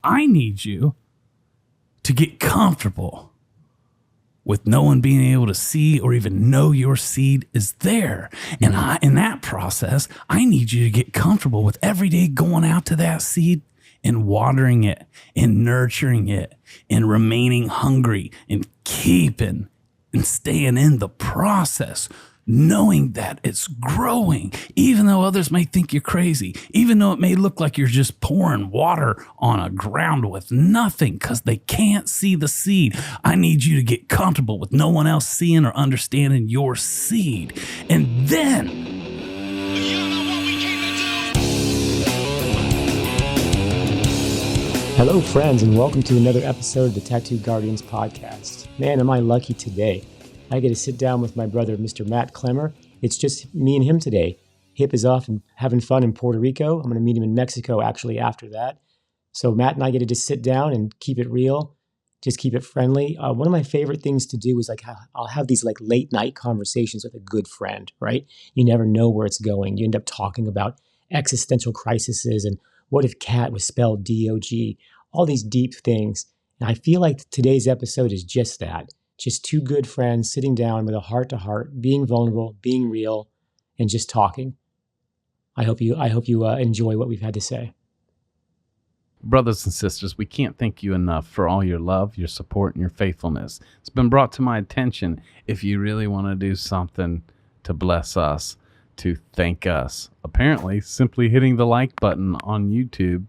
I need you to get comfortable with no one being able to see or even know your seed is there. And in that process, I need you to get comfortable with every day going out to that seed and watering it and nurturing it and remaining hungry and keeping and staying in the process, knowing that it's growing, even though others may think you're crazy, even though it may look like you're just pouring water on a ground with nothing because they can't see the seed. I need you to get comfortable with no one else seeing or understanding your seed. And then hello, friends, and welcome to another episode of the Tattoo Guardians podcast. Man, am I lucky today. I get to sit down with my brother, Mr. Matt Clemmer. It's just me and him today. Hip is off and having fun in Puerto Rico. I'm going to meet him in Mexico actually after that. So Matt and I get to just sit down and keep it real, just keep it friendly. One of my favorite things to do is I'll have these late night conversations with a good friend, right? You never know where it's going. You end up talking about existential crises and what if cat was spelled D-O-G, all these deep things. And I feel like today's episode is just that. Just two good friends sitting down with a heart-to-heart, being vulnerable, being real, and just talking. I hope you enjoy what we've had to say. brothers and sisters, we can't thank you enough for all your love, your support, and your faithfulness. It's been brought to my attention, if you really want to do something to bless us, to thank us, apparently simply hitting the like button on YouTube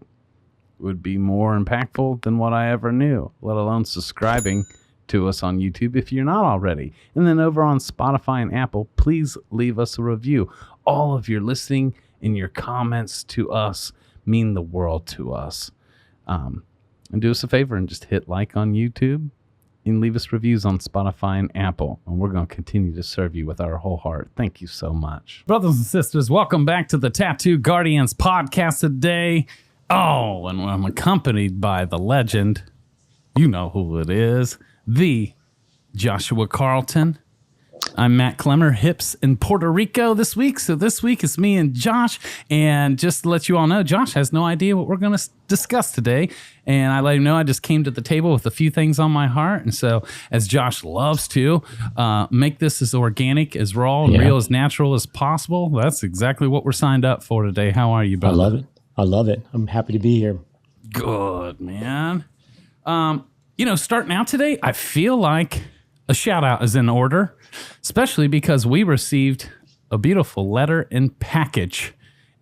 would be more impactful than what I ever knew, let alone subscribing to us on YouTube if you're not already. And then over on Spotify and Apple, please leave us a review. All of your listening and your comments to us mean the world to us. And do us a favor and just hit like on YouTube and leave us reviews on Spotify and Apple. And we're going to continue to serve you with our whole heart. Thank you so much. Brothers and sisters, welcome back to the Tattoo Guardians podcast today. Oh, and I'm accompanied by the legend. You know who it is. The Joshua Carlton. I'm Matt Clemmer, hips in Puerto Rico this week. So this week it's me and Josh. And just to let you all know, Josh has no idea what we're going to discuss today. And I let him know I just came to the table with a few things on my heart. And so, as Josh loves to, make this as organic, as raw, and real, as natural as possible. That's exactly what we're signed up for today. How are you, brother? I love it. I'm happy to be here. Good, man. Starting out today, I feel like a shout out is in order, especially because we received a beautiful letter and package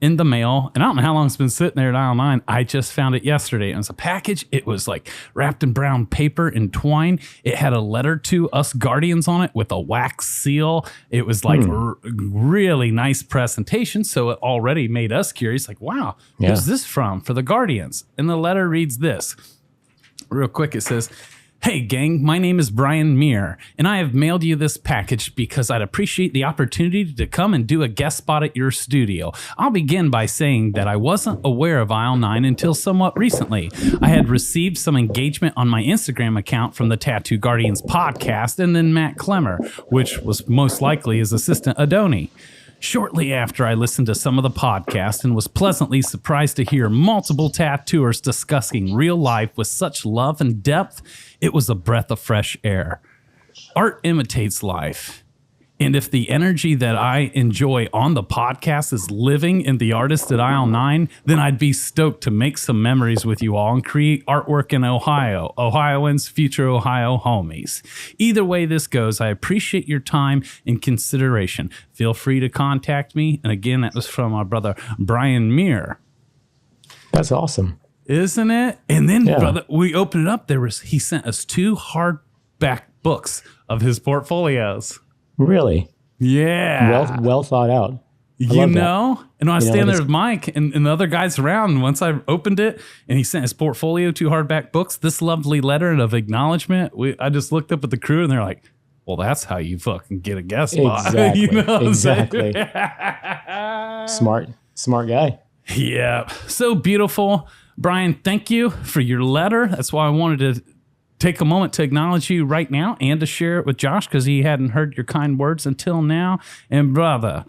in the mail. And I don't know how long it's been sitting there at aisle 9. I just found it yesterday. And it was a package. It was like wrapped in brown paper and twine. It had a letter to us Guardians on it with a wax seal. It was like really nice presentation. So it already made us curious, like, wow, who's this from for the Guardians? And the letter reads this. Real quick, it says, "Hey gang, my name is Brian Meir, and I have mailed you this package because I'd appreciate the opportunity to come and do a guest spot at your studio. I'll begin by saying that I wasn't aware of Aisle 9 until somewhat recently. I had received some engagement on my Instagram account from the Tattoo Guardians podcast and then Matt Clemmer, which was most likely his assistant Adoni. Shortly after, I listened to some of the podcast and was pleasantly surprised to hear multiple tattooers discussing real life with such love and depth. It was a breath of fresh air. Art imitates life. And if the energy that I enjoy on the podcast is living in the artist at Aisle 9, then I'd be stoked to make some memories with you all and create artwork in Ohio, Ohioans, future Ohio homies. Either way this goes, I appreciate your time and consideration. Feel free to contact me." And again, that was from our brother, Brian Meir. That's awesome. Isn't it? And then, brother, we opened it up. He sent us 2 hardback books of his portfolios. Really? Yeah. Well thought out. And when I stand there with Mike and the other guys around, and once I opened it and he sent his portfolio, 2 hardback books, this lovely letter of acknowledgement, I just looked up at the crew and they're like, well, that's how you fucking get a guest spot. Exactly. Smart guy. Yeah. So beautiful. Brian, thank you for your letter. That's why I wanted to take a moment to acknowledge you right now and to share it with Josh because he hadn't heard your kind words until now. And brother,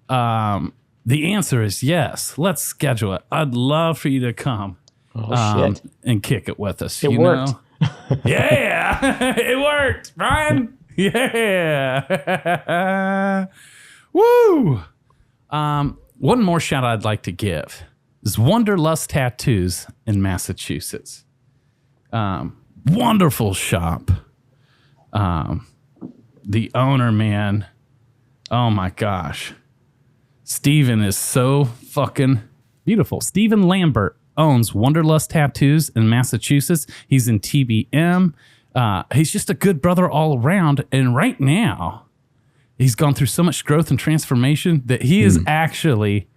the answer is yes. Let's schedule it. I'd love for you to come Shit. and kick it with us. It you worked. know? Yeah, it worked, Brian. Yeah. Woo. One more shout I'd like to give is Wanderlust Tattoos in Massachusetts. Wonderful shop. The owner, man. Oh my gosh. Steven is so fucking beautiful. Steven Lambert owns Wanderlust Tattoos in Massachusetts. He's in TBM. He's just a good brother all around. And right now, he's gone through so much growth and transformation that he is actually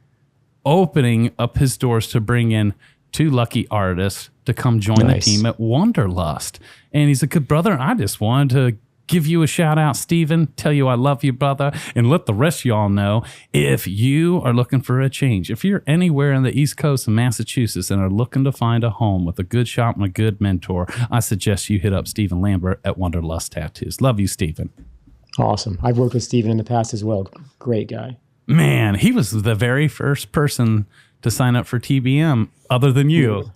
opening up his doors to bring in 2 lucky artists to come join the team at Wanderlust. And he's a good brother. I just wanted to give you a shout out, Steven, tell you I love you, brother, and let the rest of y'all know if you are looking for a change, if you're anywhere in the East Coast of Massachusetts and are looking to find a home with a good shop and a good mentor, I suggest you hit up Steven Lambert at Wanderlust Tattoos. Love you, Steven. Awesome. I've worked with Steven in the past as well. Great guy. Man, he was the very first person to sign up for TBM other than you.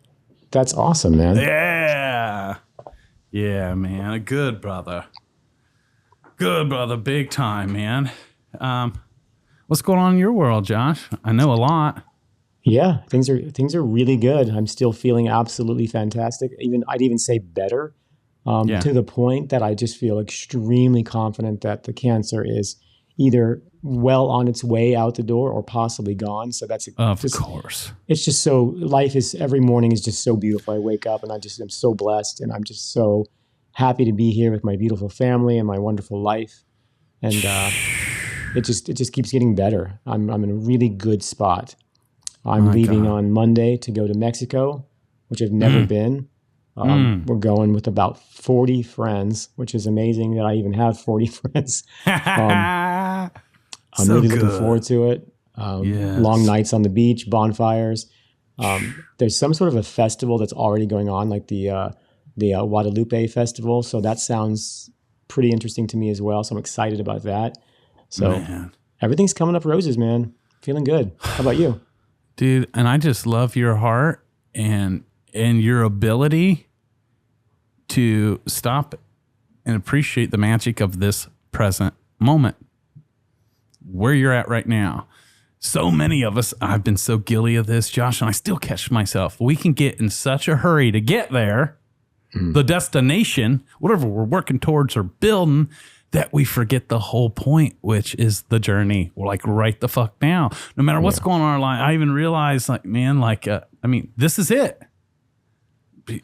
That's awesome, man. Yeah. Yeah, man. A good brother. Good brother. Big time, man. What's going on in your world, Josh? I know a lot. Yeah, things are really good. I'm still feeling absolutely fantastic. I'd even say better, to the point that I just feel extremely confident that the cancer is either well on its way out the door or possibly gone. So that's of course. It's just so every morning is just so beautiful. I wake up and I just am so blessed, and I'm just so happy to be here with my beautiful family and my wonderful life. And it just keeps getting better. I'm in a really good spot. I'm leaving on Monday to go to Mexico, which I've never been. We're going with about 40 friends, which is amazing that I even have 40 friends. I'm really looking forward to it. Long nights on the beach, bonfires. There's some sort of a festival that's already going on, like the Guadalupe Festival. So that sounds pretty interesting to me as well. So I'm excited about that. So everything's coming up roses, man. Feeling good. How about you? Dude, and I just love your heart and your ability to stop and appreciate the magic of this present moment, where you're at right now. So many of us, I've been so guilty of this, Josh, and I still catch myself. We can get in such a hurry to get there, the destination, whatever we're working towards or building, that we forget the whole point, which is the journey. We're like, right the fuck now. No matter what's going on in our life, I even realize, like, man, like, this is it.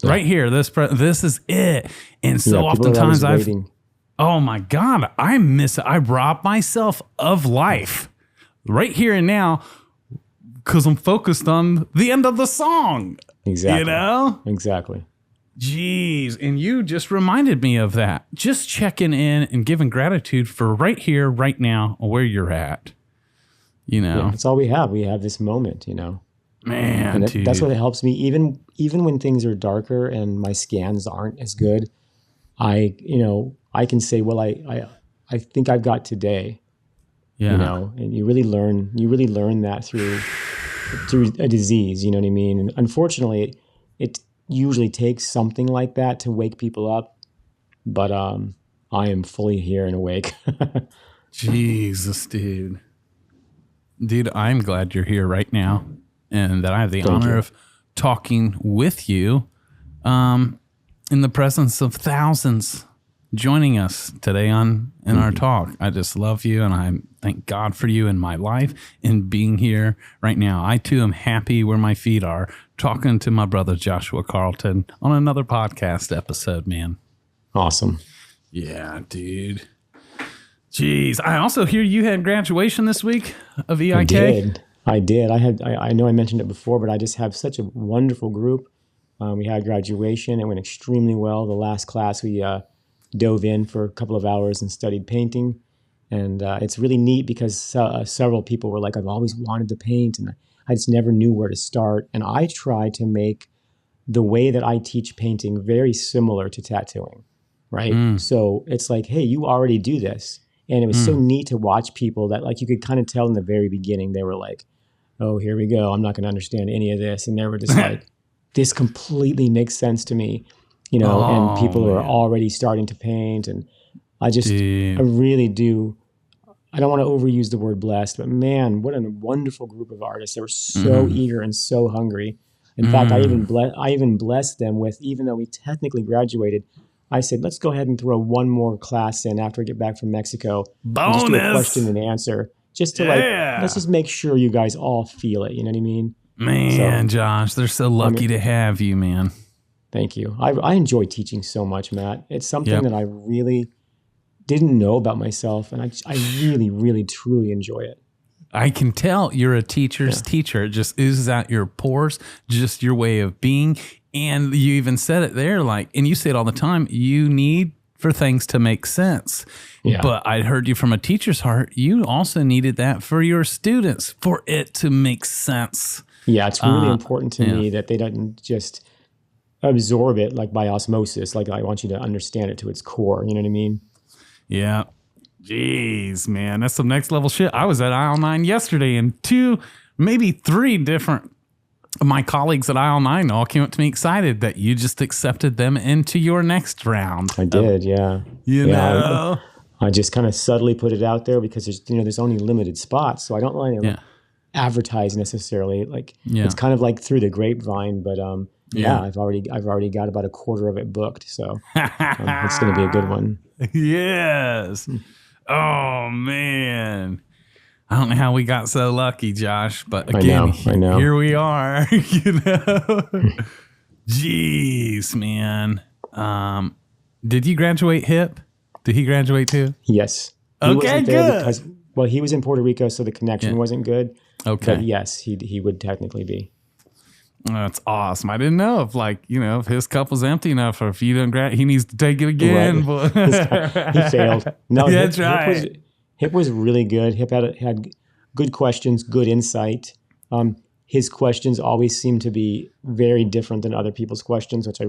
Right here, this is it. And so oftentimes oh my God, I miss it. I rob myself of life right here and now because I'm focused on the end of the song. Exactly. You know? Exactly. Jeez. And you just reminded me of that. Just checking in and giving gratitude for right here, right now, where you're at. You know? Yeah, that's all we have. We have this moment, you know? Man, and that's what helps me. Even when things are darker and my scans aren't as good, I can say, well, I think I've got today. Yeah. You know, and you really learn that through a disease, you know what I mean? And unfortunately, it usually takes something like that to wake people up. But I am fully here and awake. Jesus, dude. Dude, I'm glad you're here right now and that I have the honor of talking with you in the presence of thousands joining us today in our talk. I just love you, and I thank God for you in my life and being here right now. I too am happy where my feet are, talking to my brother Joshua Carlton on another podcast episode, man. Awesome. Yeah, dude. Jeez. I also hear you had graduation this week of EIK. I did. I know I mentioned it before, but I just have such a wonderful group. We had graduation. It went extremely well. The last class, we dove in for a couple of hours and studied painting. And it's really neat because several people were like, I've always wanted to paint, and I just never knew where to start. And I try to make the way that I teach painting very similar to tattooing, right? So it's like, hey, you already do this. And it was so neat to watch people that, like, you could kind of tell in the very beginning, they were like, oh, here we go. I'm not going to understand any of this. And they were just like, this completely makes sense to me, and people are already starting to paint. And I really do. I don't want to overuse the word blessed, but man, what a wonderful group of artists. They were so eager and so hungry. In fact, I even blessed them with, even though we technically graduated, I said, let's go ahead and throw one more class in after we get back from Mexico. Bonus! And just do a question and answer. Just to let's just make sure you guys all feel it. You know what I mean? Man, Josh, they're so lucky to have you, man. Thank you. I enjoy teaching so much, Matt. It's something that I really didn't know about myself, and I really, really, truly enjoy it. I can tell you're a teacher's teacher. It just oozes out your pores, just your way of being. And you even said it there, and you say it all the time, you need for things to make sense. Yeah. But I heard you from a teacher's heart, you also needed that for your students, for it to make sense. Yeah, it's really important to me that they don't just absorb it by osmosis. I want you to understand it to its core. You know what I mean? Yeah. Jeez, man, that's some next level shit. I was at Aisle 9 yesterday, and 2, maybe 3 different of my colleagues at Aisle 9 all came up to me excited that you just accepted them into your next round. I did, yeah. You know? I just kind of subtly put it out there because there's only limited spots, so I don't want to advertise necessarily. It's kind of like through the grapevine, but I've already got about a quarter of it booked, so it's going to be a good one. Yes. Oh man, I don't know how we got so lucky, Josh, but again, I know. Here we are. Jeez, man. Did you graduate HIP? Did he graduate too? Yes. Okay, good. He was in Puerto Rico, so the connection wasn't good. Okay. But yes, he would technically be. That's awesome. I didn't know if his cup was empty enough, or if you didn't he needs to take it again. Right. He failed. No, that's right. HIP was really good. HIP had good questions, good insight. His questions always seem to be very different than other people's questions, which I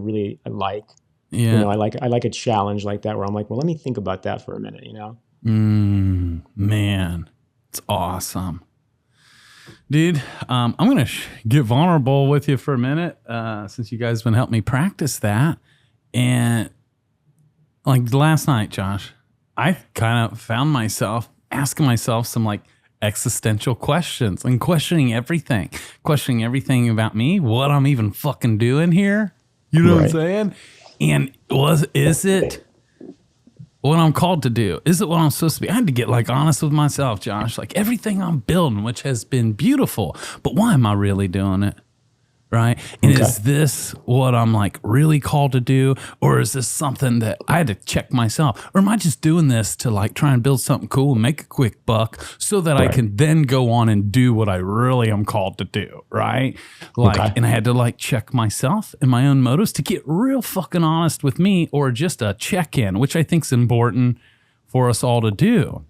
like. Yeah. I like a challenge like that where I'm like, well, let me think about that for a minute. Man, it's awesome. Dude, I'm going to get vulnerable with you for a minute since you guys have been helping me practice that. And last night, Josh, I kind of found myself asking myself some existential questions and questioning everything about me, what I'm even fucking doing here. You know what I'm saying? And is it what I'm called to do? Is it what I'm supposed to be? I had to get honest with myself, Josh. Everything I'm building, which has been beautiful, but why am I really doing it? Right? And is this what I'm really called to do? Or is this something that I had to check myself? Or am I just doing this to try and build something cool and make a quick buck so that I can then go on and do what I really am called to do? Right? And I had to check myself and my own motives to get real fucking honest with me, or just a check-in, which I think is important for us all to do.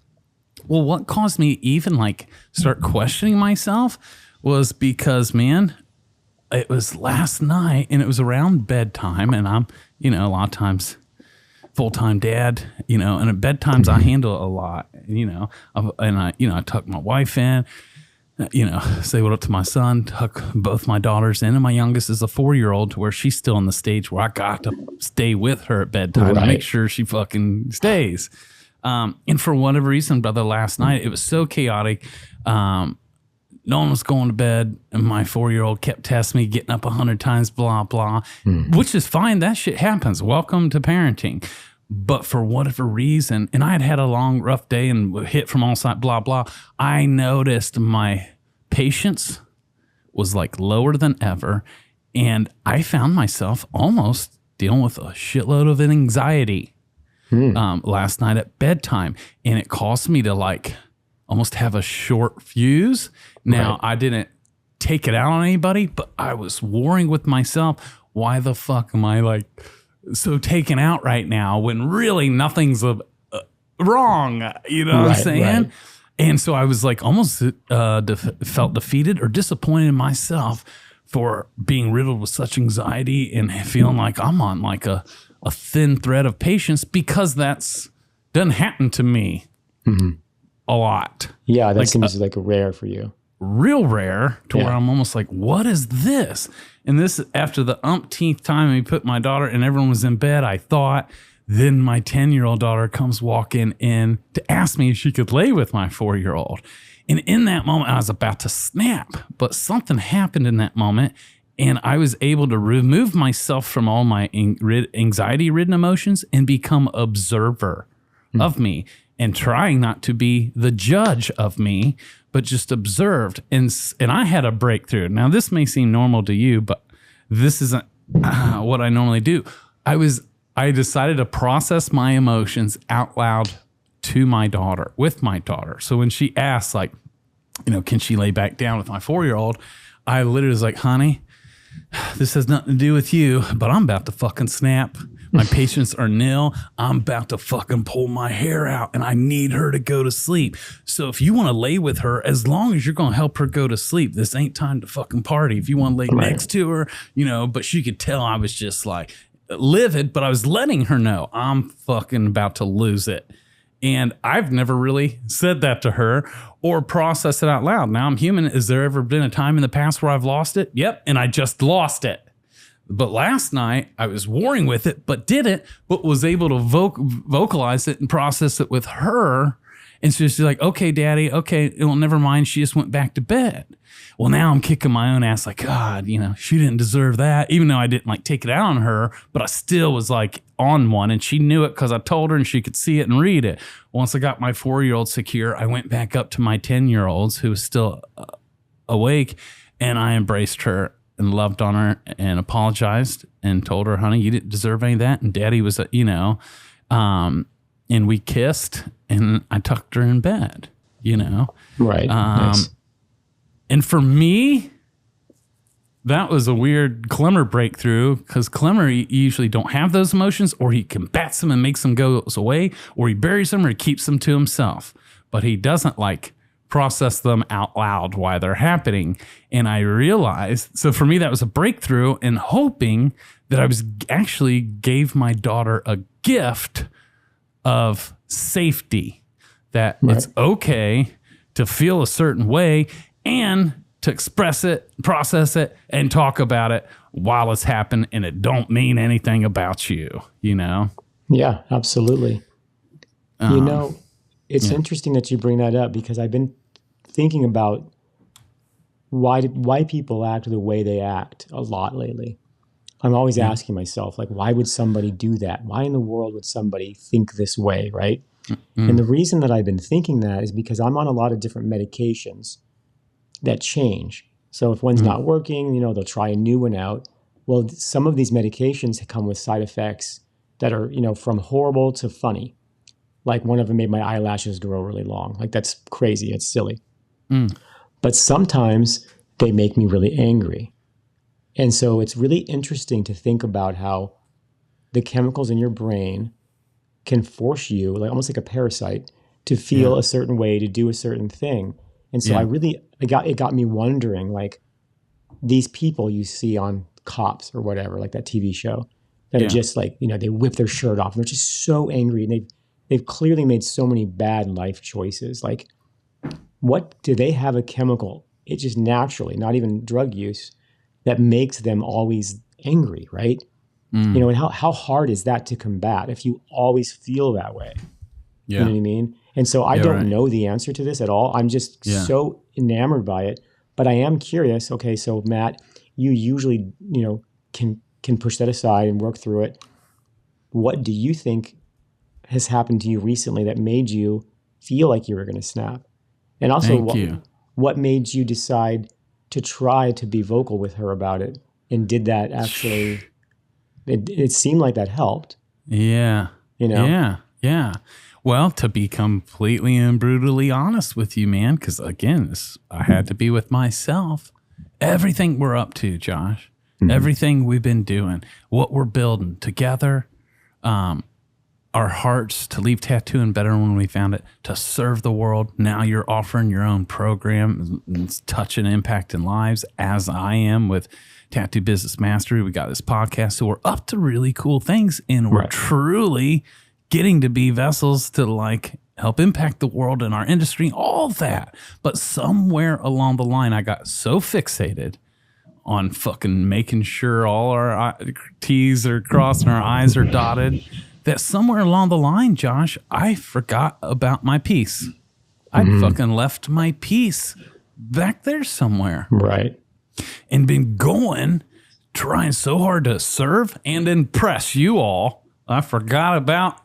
Well, what caused me even start questioning myself was because, man, it was last night and it was around bedtime, and I'm, a lot of times full-time dad, and at bedtimes I handle a lot, and I tuck my wife in, say what up to my son, tuck both my daughters in, and my youngest is a 4-year-old to where she's still in the stage where I got to stay with her at bedtime to make sure she fucking stays. And for whatever reason, brother, last night it was so chaotic. No one was going to bed, and my 4-year-old kept testing me, getting up 100 times, blah, blah, which is fine. That shit happens. Welcome to parenting. But for whatever reason, and I had a long, rough day and hit from all sides, blah, blah, I noticed my patience was lower than ever, and I found myself almost dealing with a shitload of anxiety last night at bedtime, and it caused me to almost have a short fuse. Now, I didn't take it out on anybody, but I was warring with myself. Why the fuck am I so taken out right now when really nothing's wrong? You know what I'm saying? Right. And so I was almost felt defeated or disappointed in myself for being riddled with such anxiety and feeling like I'm on a thin thread of patience, because doesn't happen to me. A lot. Yeah, that seems rare for you. real rare to where I'm almost like, what is this? And this, after the umpteenth time we put my daughter and everyone was in bed, I thought, then my 10-year-old daughter comes walking in to ask me if she could lay with my 4-year-old. And in that moment, I was about to snap, but something happened in that moment. And I was able to remove myself from all my anxiety-ridden emotions and become observer of me, and trying not to be the judge of me, but just observed. And I had a breakthrough. Now, this may seem normal to you, but this isn't what I normally do. I decided to process my emotions out loud to my daughter, with my daughter. So when she asked, like, can she lay back down with my 4-year-old? I literally was like, honey, this has nothing to do with you, but I'm about to fucking snap. My patience are nil. I'm about to fucking pull my hair out and I need her to go to sleep. So if you want to lay with her, as long as you're going to help her go to sleep, this ain't time to fucking party. If you want to lay next to her, but she could tell I was just like livid, but I was letting her know I'm fucking about to lose it. And I've never really said that to her or processed it out loud. Now I'm human. Has there ever been a time in the past where I've lost it? Yep. And I just lost it. But last night I was warring with it, but was able to vocalize it and process it with her. And so she's like, okay, daddy, okay, well, never mind. She just went back to bed. Well, now I'm kicking my own ass like, God, she didn't deserve that. Even though I didn't take it out on her, but I still was on one, and she knew it because I told her and she could see it and read it. Once I got my 4-year-old secure, I went back up to my 10-year-olds who was still awake, and I embraced her and loved on her and apologized and told her, honey, you didn't deserve any of that. And daddy was, and we kissed and I tucked her in bed, Right. Nice. And for me, that was a weird Clemmer breakthrough, because Clemmer usually don't have those emotions, or he combats them and makes them go away, or he buries them or he keeps them to himself. But he doesn't process them out loud while they're happening. And I realized, so for me, that was a breakthrough, and hoping that I was actually gave my daughter a gift of safety, that it's okay to feel a certain way and to express it, process it, and talk about it while it's happening, and it don't mean anything about you, Yeah, absolutely. It's interesting that you bring that up, because I've been thinking about why people act the way they act a lot lately. I'm always asking myself, why would somebody do that? Why in the world would somebody think this way, right? And the reason that I've been thinking that is because I'm on a lot of different medications that change. So if one's not working, they'll try a new one out. Well, some of these medications come with side effects that are, from horrible to funny. Like one of them made my eyelashes grow really long. That's crazy. It's silly. But sometimes they make me really angry. And so it's really interesting to think about how the chemicals in your brain can force you, almost like a parasite, to feel a certain way, to do a certain thing. And so it got me wondering, these people you see on Cops or whatever, that TV show, that are just they whip their shirt off and they're just so angry, and they've clearly made so many bad life choices. What do they have a chemical? It just naturally, not even drug use, that makes them always angry, right? And how hard is that to combat if you always feel that way? You know what I mean? And so I don't know the answer to this at all. I'm just so enamored by it. But I am curious. Okay, so Matt, you usually, can push that aside and work through it. What do you think has happened to you recently that made you feel like you were going to snap? And also, what made you decide to try to be vocal with her about it? And did that actually, it seemed like that helped. Yeah. Yeah. Well, to be completely and brutally honest with you, man, because again, I had to be with myself. Everything we're up to, Josh, everything we've been doing, what we're building together, our hearts to leave tattooing better when we found it, to serve the world. Now you're offering your own program, it's touching and impacting lives, as I am with Tattoo Business Mastery. We got this podcast, so we're up to really cool things, and we're truly getting to be vessels to help impact the world and our industry, all that. But somewhere along the line, I got so fixated on fucking making sure all our T's are crossed and our I's are dotted that somewhere along the line, Josh, I forgot about my peace. I'd fucking left my peace back there somewhere. Right. And been trying so hard to serve and impress you all. I forgot about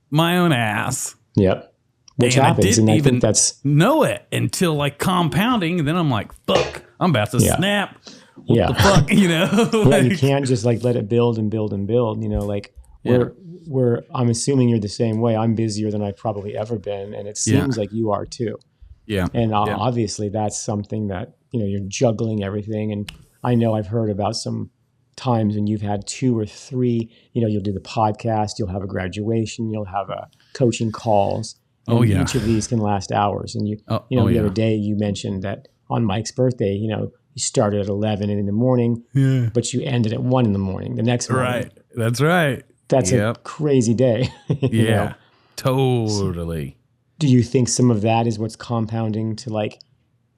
my own ass. Yep. Which and happens. I didn't and I even think that's know it until like compounding. And then I'm like, fuck, I'm about to snap. What the fuck, yeah, you can't just like let it build and build and build, like I'm assuming you're the same way. I'm busier than I've probably ever been. And it seems like you are too. Yeah. And obviously that's something that, you're juggling everything. And I know I've heard about some times when you've had 2 or 3, you'll do the podcast, you'll have a graduation, you'll have a coaching calls. And each of these can last hours. And the other day you mentioned that on Mike's birthday, you started at 11 in the morning, but you ended at 1 in the morning the next morning. Right. That's right. That's a crazy day. Yeah, totally. Do you think some of that is what's compounding to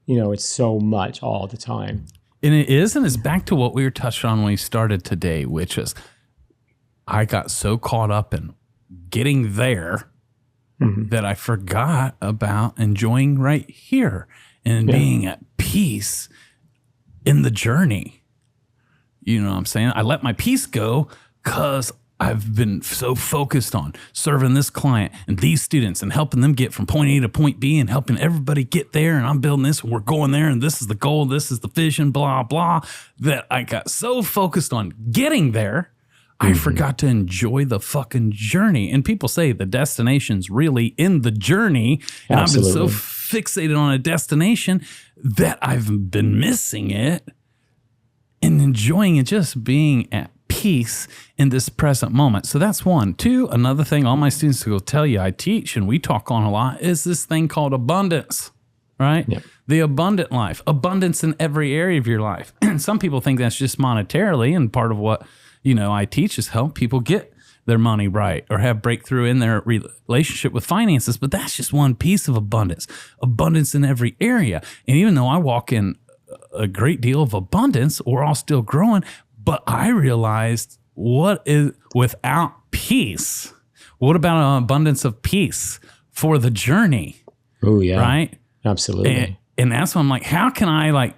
it's so much all the time? And it is, and it's back to what we were touched on when we started today, which is I got so caught up in getting there that I forgot about enjoying right here and being at peace in the journey. You know what I'm saying? I let my peace go because I've been so focused on serving this client and these students and helping them get from point A to point B and helping everybody get there. And I'm building this and we're going there. And this is the goal. This is the vision, blah, blah, that I got so focused on getting there. I forgot to enjoy the fucking journey. And people say the destination's really in the journey. And Absolutely. I've been so fixated on a destination that I've been missing it and enjoying it, just being at peace in this present moment. So that's 1. 2, another thing all my students will tell you I teach and we talk on a lot is this thing called abundance, right? Yep. The abundant life, abundance in every area of your life. And some people think that's just monetarily, and part of what I teach is help people get their money right or have breakthrough in their relationship with finances. But that's just one piece of abundance in every area. And even though I walk in a great deal of abundance, we're all still growing. But I realized what is without peace? What about an abundance of peace for the journey? Oh, yeah. Right? Absolutely. And that's why I'm like, how can I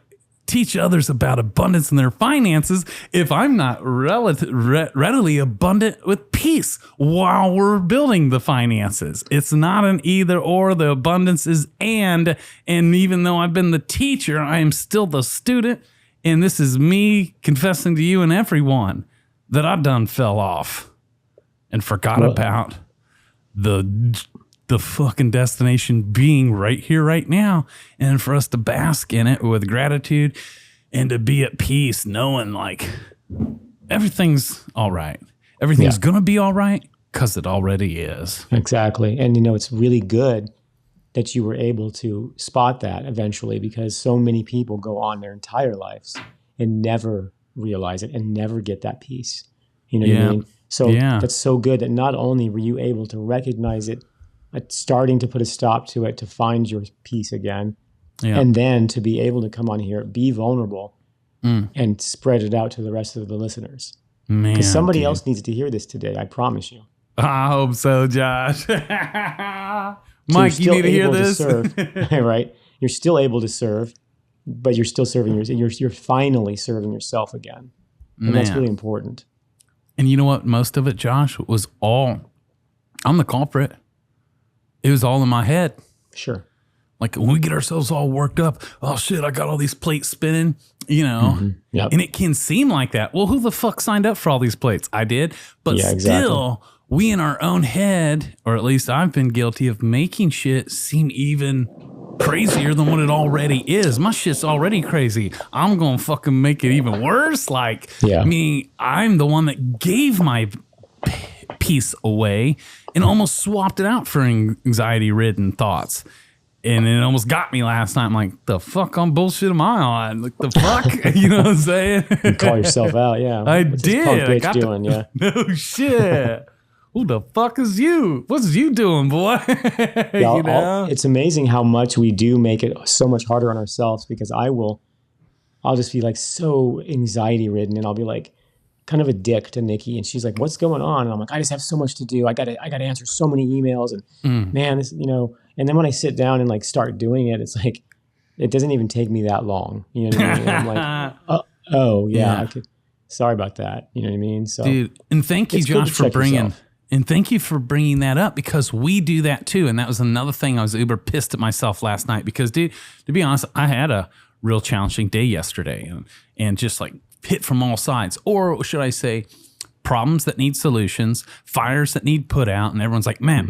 teach others about abundance in their finances if I'm not readily abundant with peace while we're building the finances? It's not an either or. The abundance is and even though I've been the teacher, I am still the student. And this is me confessing to you and everyone that I done fell off and forgot about the fucking destination being right here, right now. And for us to bask in it with gratitude and to be at peace, knowing everything's all right. Everything's going to be all right because it already is. Exactly. And, it's really good that you were able to spot that eventually, because so many people go on their entire lives and never realize it and never get that peace. You know what I mean? So that's so good that not only were you able to recognize it, starting to put a stop to it, to find your peace again, and then to be able to come on here, be vulnerable, and spread it out to the rest of the listeners. Because somebody else needs to hear this today, I promise you. I hope so, Josh. Mike, you need to hear this. Right? You're still able to serve, but you're still serving you're finally serving yourself again. And that's really important. And you know what? Most of it, Josh, was I'm the culprit. It was all in my head. Sure. Like when we get ourselves all worked up, oh shit, I got all these plates spinning, and it can seem like that. Well, who the fuck signed up for all these plates? I did. But still, we in our own head, or at least I've been guilty of making shit seem even crazier than what it already is. My shit's already crazy. I'm going to fucking make it even worse. Meaning I'm the one that gave my peace away and almost swapped it out for anxiety-ridden thoughts. And it almost got me last night. I'm like, the fuck on bullshit am I on? Like, the fuck? You know what I'm saying? You call yourself out, yeah. What's did. I got doing, no shit. who the fuck is you? What's you doing, boy? Yeah, it's amazing how much we do make it so much harder on ourselves, because I'll just be like so anxiety ridden, and I'll be like kind of a dick to Nikki, and she's like, what's going on? And I'm like, I just have so much to do. I gotta answer so many emails, and man, this, and then when I sit down and like start doing it, it's like, it doesn't even take me that long. You know what I mean? And I'm like, oh yeah. Sorry about that. You know what I mean? So, dude, and thank you, Josh, for bringing that up, because we do that too. And that was another thing I was uber pissed at myself last night, because, dude, to be honest, I had a real challenging day yesterday, and just like hit from all sides, or should I say, problems that need solutions, fires that need put out, and everyone's like, Matt.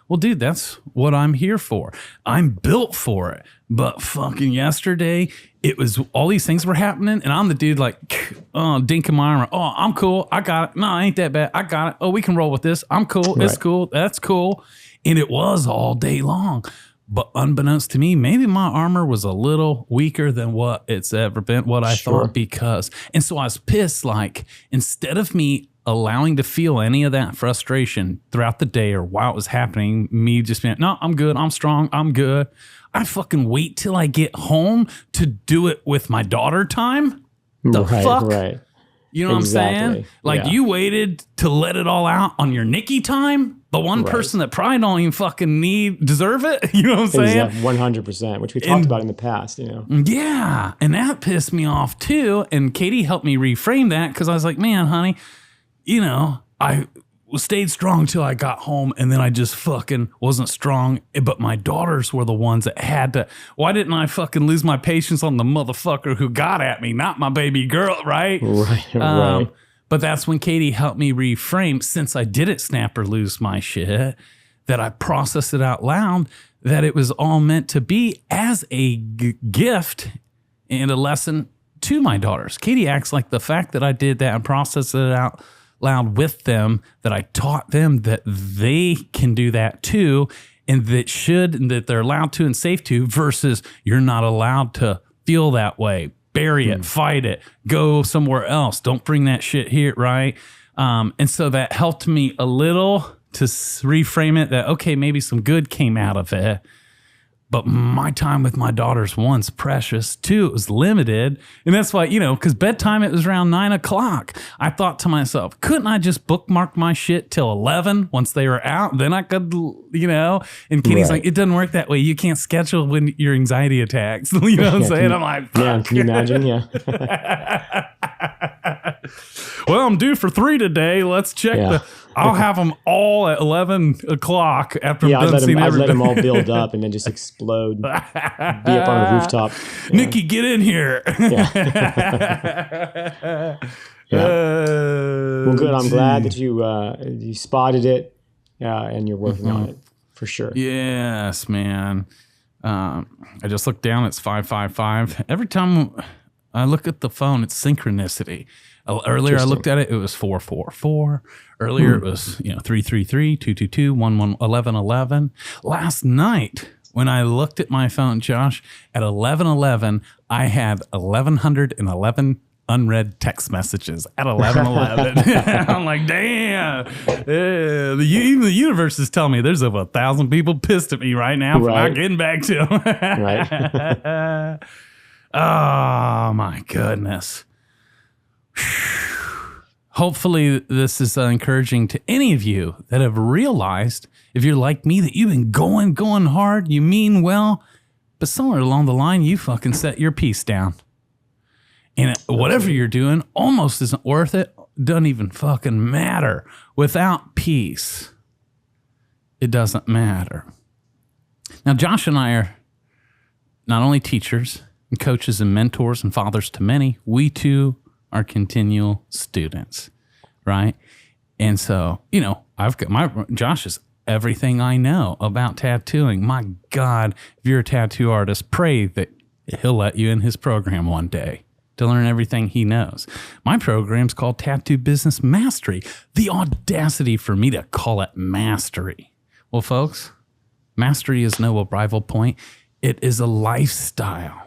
Well, dude, that's what I'm here for. I'm built for it. But fucking yesterday, it was all these things were happening, and I'm the dude like, oh, dink in my armor. Oh, I'm cool. I got it. No, I ain't that bad. I got it. Oh, we can roll with this. I'm cool. Right. It's cool. That's cool. And it was all day long. But unbeknownst to me, maybe my armor was a little weaker than what it's ever been, what I thought, because. And so I was pissed, like, instead of me allowing to feel any of that frustration throughout the day or while it was happening, me just being, no, I'm good, I'm strong, I'm good. I fucking wait till I get home to do it with my daughter time. The fuck? Right. You know what I'm saying? Like, you waited to let it all out on your Nikki time? The one person that probably don't even fucking deserve it? You know what I'm saying? 100%, which we talked about in the past, Yeah, and that pissed me off too. And Katie helped me reframe that, because I was like, man, honey, I stayed strong till I got home, and then I just fucking wasn't strong. But my daughters were the ones that had to. Why didn't I fucking lose my patience on the motherfucker who got at me, not my baby girl, right? Right. But that's when Katie helped me reframe, since I didn't snap or lose my shit, that I processed it out loud, that it was all meant to be as a gift and a lesson to my daughters. Katie acts like the fact that I did that and processed it out loud with them, that I taught them that they can do that too, and that they're allowed to and safe to, versus you're not allowed to feel that way. Bury it, fight it, go somewhere else. Don't bring that shit here, right? And so that helped me a little to reframe it, that, okay, maybe some good came out of it. But my time with my daughters, one's precious, two, it was limited. And that's why, because bedtime, it was around 9 o'clock. I thought to myself, couldn't I just bookmark my shit till 11 once they were out? Then I could, and Katie's like, it doesn't work that way. You can't schedule when your anxiety attacks. You know what I'm saying? I'm like, fuck. Yeah, can you imagine? Yeah. Well, I'm due for 3 today. Let's check I'll have them all at 11 o'clock after I'm done seeing everything. I'd let them all build up and then just explode. Be up on a rooftop. Nikki, get in here. Well, good. I'm glad that you spotted it and you're working on it for sure. Yes, man. I just looked down. It's 555. Every time I look at the phone, it's synchronicity. Earlier I looked at it, it was 444. Earlier it was 333, 222, 1111. Last night when I looked at my phone, Josh, at 11:11, I had 1,111 unread text messages at 11:11. I'm like, damn. Even the universe is telling me there's over 1,000 people pissed at me right now for not getting back to them. Right. Oh my goodness. Hopefully this is encouraging to any of you that have realized, if you're like me, that you've been going hard, you mean well, but somewhere along the line, you fucking set your piece down. And whatever you're doing almost isn't worth it. Doesn't even fucking matter. Without peace, it doesn't matter. Now, Josh and I are not only teachers and coaches and mentors and fathers to many, we too are continual students, right? And so, I've got Josh is everything I know about tattooing. My God, if you're a tattoo artist, pray that he'll let you in his program one day to learn everything he knows. My program's called Tattoo Business Mastery. The audacity for me to call it mastery. Well, folks, mastery is no rival point. It is a lifestyle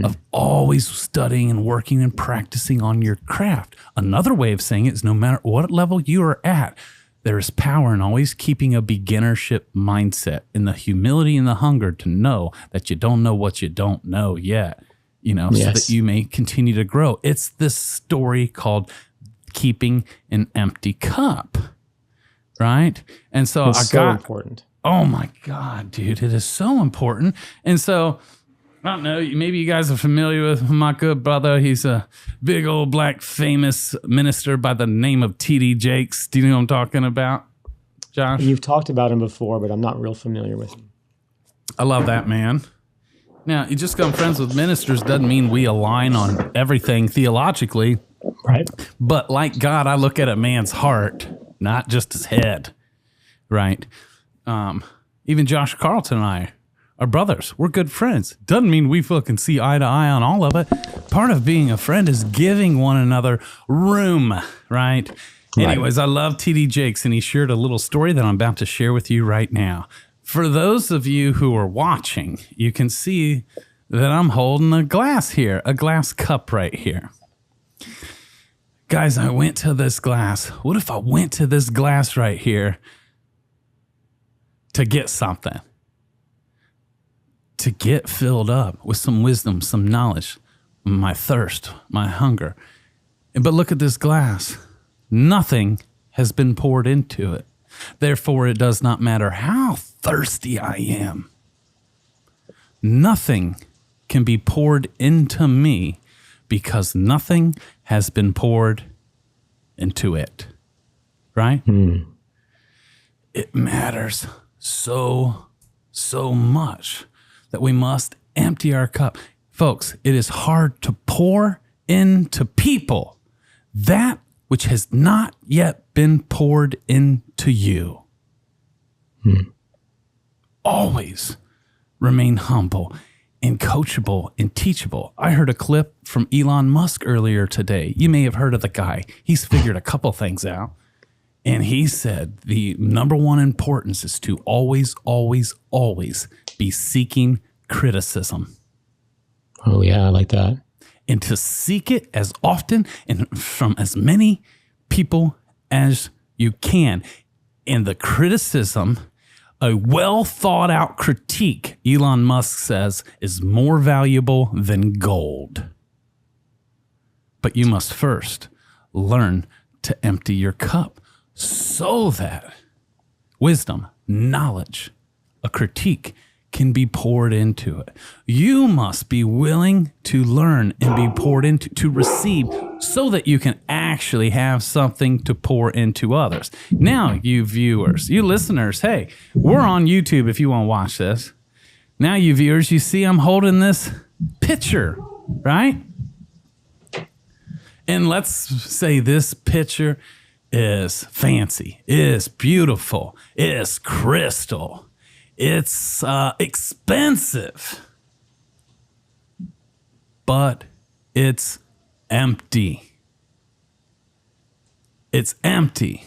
of always studying and working and practicing on your craft. Another way of saying it is, no matter what level you are at, There is power in always keeping a beginnership mindset, in the humility and the hunger to know that you don't know what you don't know yet, so that you may continue to grow. It's this story called keeping an empty cup, right? And so it's important. Oh my God, dude, it is so important. And so, I don't know, maybe you guys are familiar with my good brother. He's a big old black famous minister by the name of T.D. Jakes. Do you know what I'm talking about, Josh? You've talked about him before, but I'm not real familiar with him. I love that man. Now, you just become friends with ministers doesn't mean we align on everything theologically. Right. But like God, I look at a man's heart, not just his head, right? Even Josh Carlton and I are brothers. We're good friends. Doesn't mean we fucking see eye to eye on all of it. Part of being a friend is giving one another room, right? Anyways, I love T.D. Jakes, and he shared a little story that I'm about to share with you right now. For those of you who are watching, you can see that I'm holding a glass here, a glass cup right here. Guys, I went to this glass. What if I went to this glass right here to get something? To get filled up with some wisdom, some knowledge, my thirst, my hunger. But look at this glass. Nothing has been poured into it. Therefore, it does not matter how thirsty I am. Nothing can be poured into me because nothing has been poured into it. Right? It matters so much that we must empty our cup. Folks, it is hard to pour into people that which has not yet been poured into you. Always remain humble and coachable and teachable. I heard a clip from Elon Musk earlier today. You may have heard of the guy. He's figured a couple things out. And he said the number one importance is to always be seeking criticism. Oh, yeah, I like that. And to seek it as often and from as many people as you can. And the criticism, a well thought out critique, Elon Musk says, is more valuable than gold. But you must first learn to empty your cup so that wisdom, knowledge, a critique can be poured into it. You must be willing to learn and be poured into, to receive, so that you can actually have something to pour into others. Now, you viewers, you listeners, hey, we're on YouTube if you want to watch this. Now, you viewers, you see I'm holding this picture, right? And let's say this picture is fancy, is beautiful, is crystal. It's expensive, but it's empty. It's empty.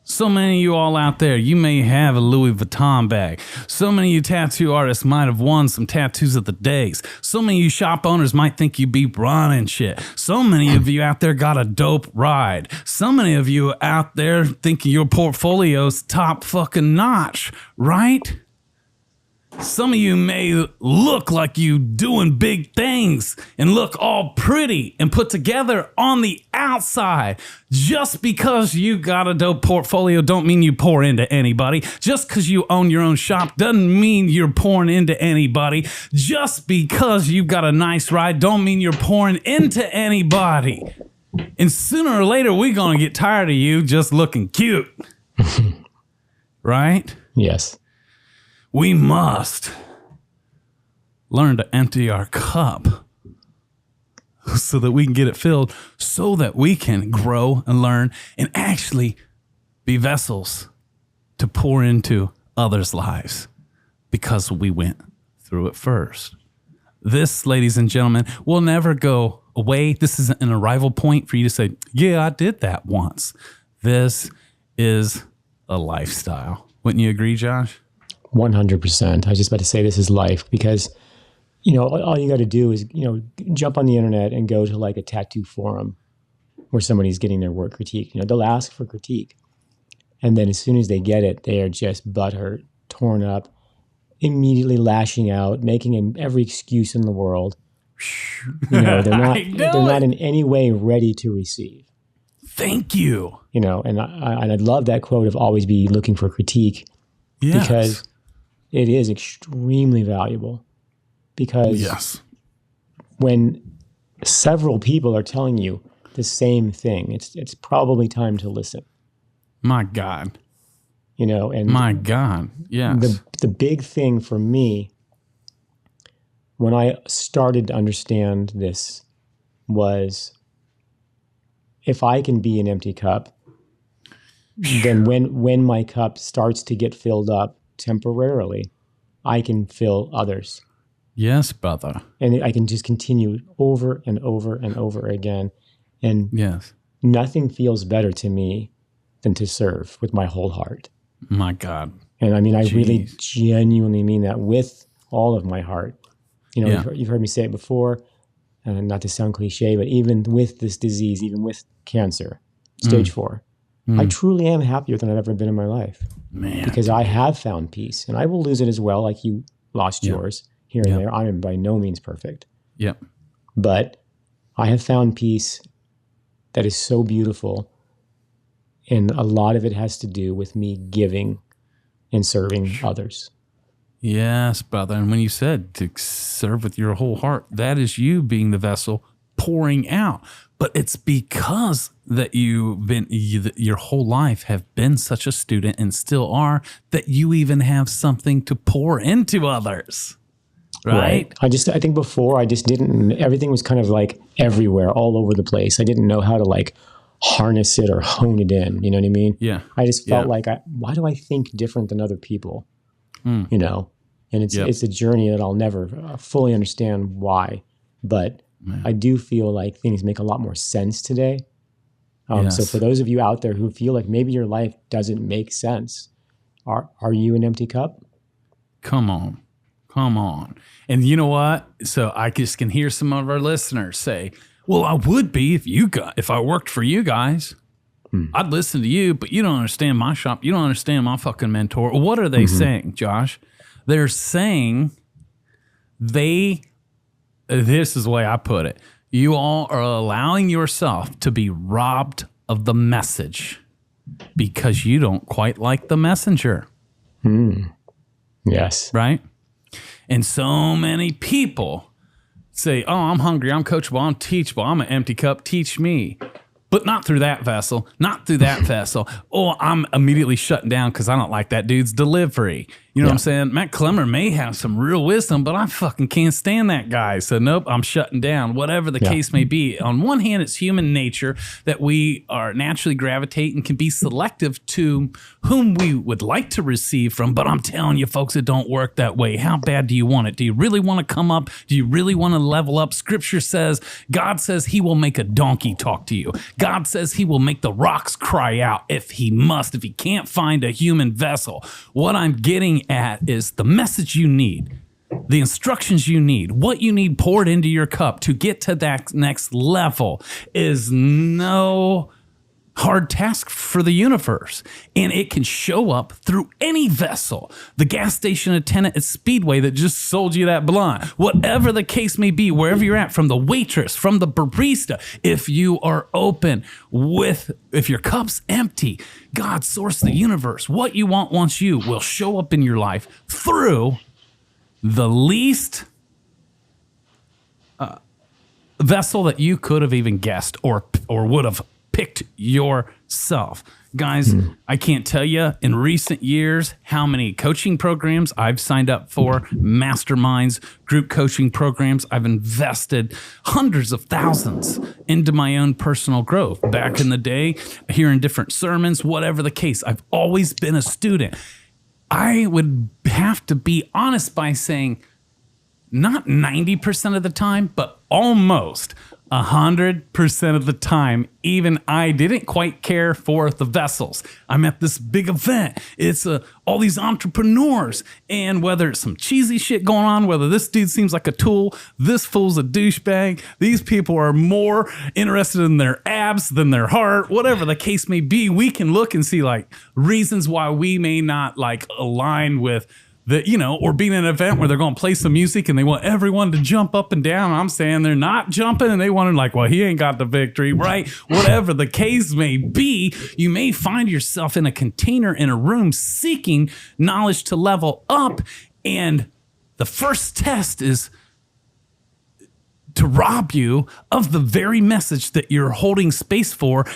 So many of you all out there, you may have a Louis Vuitton bag. So many of you tattoo artists might have won some tattoos of the days. So many of you shop owners might think you be running shit. So many of you out there got a dope ride. So many of you out there thinking your portfolio's top fucking notch, right? Some of you may look like you doing big things and look all pretty and put together on the outside. Just because you got a dope portfolio don't mean you pour into anybody. Just because you own your own shop doesn't mean you're pouring into anybody. Just because you've got a nice ride don't mean you're pouring into anybody. And sooner or later, we're going to get tired of you just looking cute. Right? Yes. We must learn to empty our cup so that we can get it filled, so that we can grow and learn and actually be vessels to pour into others' lives because we went through it first. This, ladies and gentlemen, will never go away. This isn't an arrival point for you to say, yeah, I did that once. This is a lifestyle. Wouldn't you agree, Josh? 100%. I was just about to say this is life because, all you got to do is, jump on the internet and go to like a tattoo forum where somebody's getting their work critiqued. They'll ask for critique. And then as soon as they get it, they are just butthurt, torn up, immediately lashing out, making every excuse in the world. They're not in any way ready to receive. Thank you. And I love that quote of always be looking for critique, because it is extremely valuable. Because when several people are telling you the same thing, it's probably time to listen. My God. And my God. Yes. The big thing for me when I started to understand this was, if I can be an empty cup, then when my cup starts to get filled up temporarily, I can fill others. Yes, brother. And I can just continue over and over and over again. And nothing feels better to me than to serve with my whole heart. My God. And I mean, I really genuinely mean that with all of my heart. You've heard me say it before, and not to sound cliche, but even with this disease, even with cancer, stage 4, I truly am happier than I've ever been in my life. Man. Because I have found peace, and I will lose it as well, like you lost yours here and there. I am by no means perfect. Yep. But I have found peace that is so beautiful. And a lot of it has to do with me giving and serving others. Yes, brother. And when you said to serve with your whole heart, that is you being the vessel pouring out. But it's because that your whole life have been such a student and still are, that you even have something to pour into others. Right? I think before I just didn't, everything was kind of like everywhere, all over the place. I didn't know how to like harness it or hone it in. You know what I mean? Yeah. I just felt like, why do I think different than other people? And it's a journey that I'll never fully understand why, but I do feel like things make a lot more sense today. So for those of you out there who feel like maybe your life doesn't make sense, are you an empty cup? Come on. And you know what? So I just can hear some of our listeners say, well, I would be if I worked for you guys. I'd listen to you, but you don't understand my shop. You don't understand my fucking mentor. What are they saying, Josh? They're saying this is the way I put it. You all are allowing yourself to be robbed of the message because you don't quite like the messenger. Yes. Right? And so many people say, oh, I'm hungry, I'm coachable, I'm teachable, I'm an empty cup, teach me. But not through that vessel, not through that vessel. Oh, I'm immediately shutting down because I don't like that dude's delivery. You know what I'm saying? Matt Clemmer may have some real wisdom, but I fucking can't stand that guy. So nope, I'm shutting down, whatever the case may be. On one hand, it's human nature that we are naturally gravitate and can be selective to whom we would like to receive from. But I'm telling you, folks, it don't work that way. How bad do you want it? Do you really want to come up? Do you really want to level up? Scripture says, God says he will make a donkey talk to you. God says he will make the rocks cry out if he can't find a human vessel. What I'm getting at is the message you need, the instructions you need, what you need poured into your cup to get to that next level is no hard task for the universe. And it can show up through any vessel. The gas station attendant at Speedway that just sold you that blunt, whatever the case may be, wherever you're at, from the waitress, from the barista, if you are open if your cup's empty, God, source, the universe, what you want wants you will show up in your life through the least vessel that you could have even guessed or would have picked yourself. Guys, I can't tell you in recent years how many coaching programs I've signed up for, masterminds, group coaching programs. I've invested hundreds of thousands into my own personal growth. Back in the day, hearing different sermons, whatever the case, I've always been a student. I would have to be honest by saying not 90% of the time, but almost 100% of the time, even I didn't quite care for the vessels. I'm at this big event. It's all these entrepreneurs. And whether it's some cheesy shit going on, whether this dude seems like a tool, this fool's a douchebag, these people are more interested in their abs than their heart, whatever the case may be, we can look and see like reasons why we may not like align with or being at an event where they're going to play some music and they want everyone to jump up and down. I'm saying they're not jumping and they want to like, well, he ain't got the victory, right? Whatever the case may be, you may find yourself in a container in a room seeking knowledge to level up. And the first test is to rob you of the very message that you're holding space for,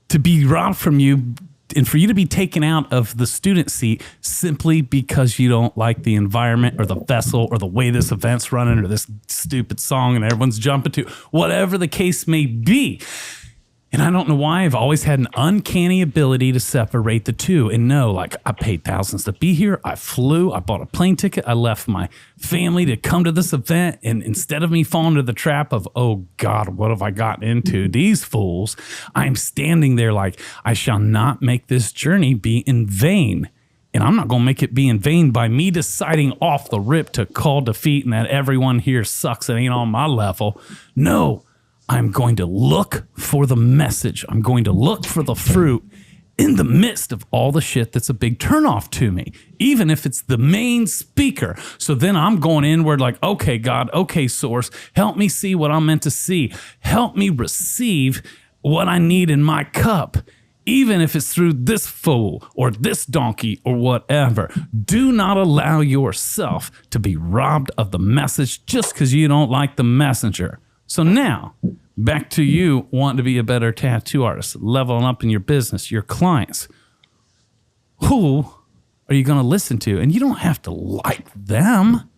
to be robbed from you and for you to be taken out of the student seat simply because you don't like the environment or the vessel or the way this event's running or this stupid song and everyone's jumping to, whatever the case may be. And I don't know why I've always had an uncanny ability to separate the two and know, like, I paid thousands to be here. I flew, I bought a plane ticket. I left my family to come to this event. And instead of me falling into the trap of, oh God, what have I gotten into? These fools, I'm standing there like, I shall not make this journey be in vain. And I'm not going to make it be in vain by me deciding off the rip to call defeat and that everyone here sucks and ain't on my level. No. I'm going to look for the message. I'm going to look for the fruit in the midst of all the shit that's a big turnoff to me, even if it's the main speaker. So then I'm going inward like, okay, God, okay, source, help me see what I'm meant to see. Help me receive what I need in my cup, even if it's through this fool or this donkey or whatever. Do not allow yourself to be robbed of the message just because you don't like the messenger. So now, back to you wanting to be a better tattoo artist, leveling up in your business, your clients. Who are you going to listen to? And you don't have to like them.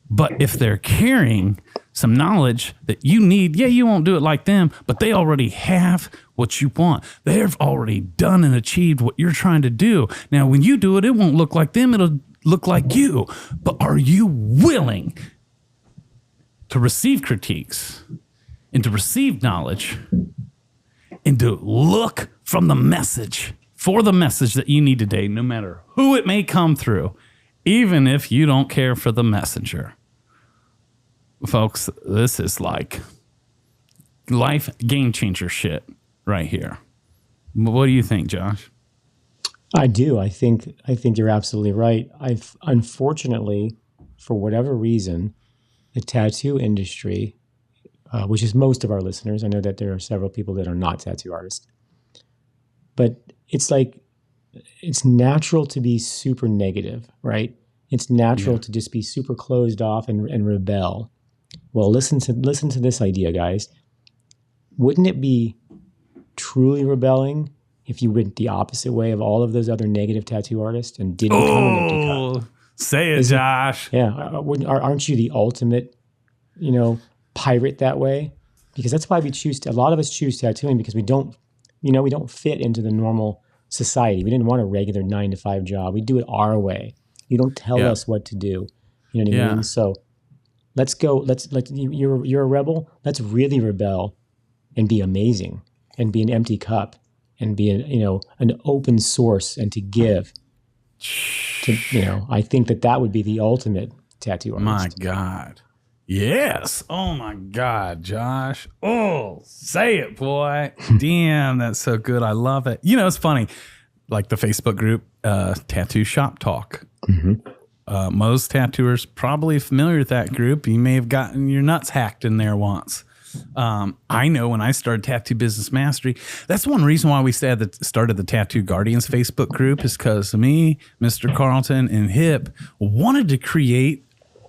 But if they're carrying some knowledge that you need, yeah, you won't do it like them, but they already have what you want. They've already done and achieved what you're trying to do. Now, when you do it, it won't look like them. It'll look like you. But are you willing to receive critiques and to receive knowledge and to look from the message for the message that you need today, no matter who it may come through, even if you don't care for the messenger? Folks, this is like life game changer shit right here. What do you think, Josh? I do. I think you're absolutely right. I've unfortunately, for whatever reason, the tattoo industry, which is most of our listeners, I know that there are several people that are not tattoo artists, but it's like, it's natural to be super negative, right? It's natural to just be super closed off and rebel. Well, listen to this idea, guys. Wouldn't it be truly rebelling if you went the opposite way of all of those other negative tattoo artists and didn't come in empty cup? Say it, Josh. Aren't you the ultimate, pirate that way? Because that's why a lot of us choose tattooing, because we don't fit into the normal society. We didn't want a regular 9-to-5 job. We do it our way. You don't tell us what to do. You know what I mean? So let's go. You're a rebel. Let's really rebel and be amazing and be an empty cup and be an open source and to give. I think that would be the ultimate tattoo artist. My God. Yes. Oh my God, Josh. Oh, say it, boy. Damn, that's so good. I love it. It's funny. Like the Facebook group, Tattoo Shop Talk. Mm-hmm. Most tattooers probably familiar with that group. You may have gotten your nuts hacked in there once. I know when I started Tattoo Business Mastery, that's one reason why we started the Tattoo Guardians Facebook group, is because me, Mr. Carlton, and Hip wanted to create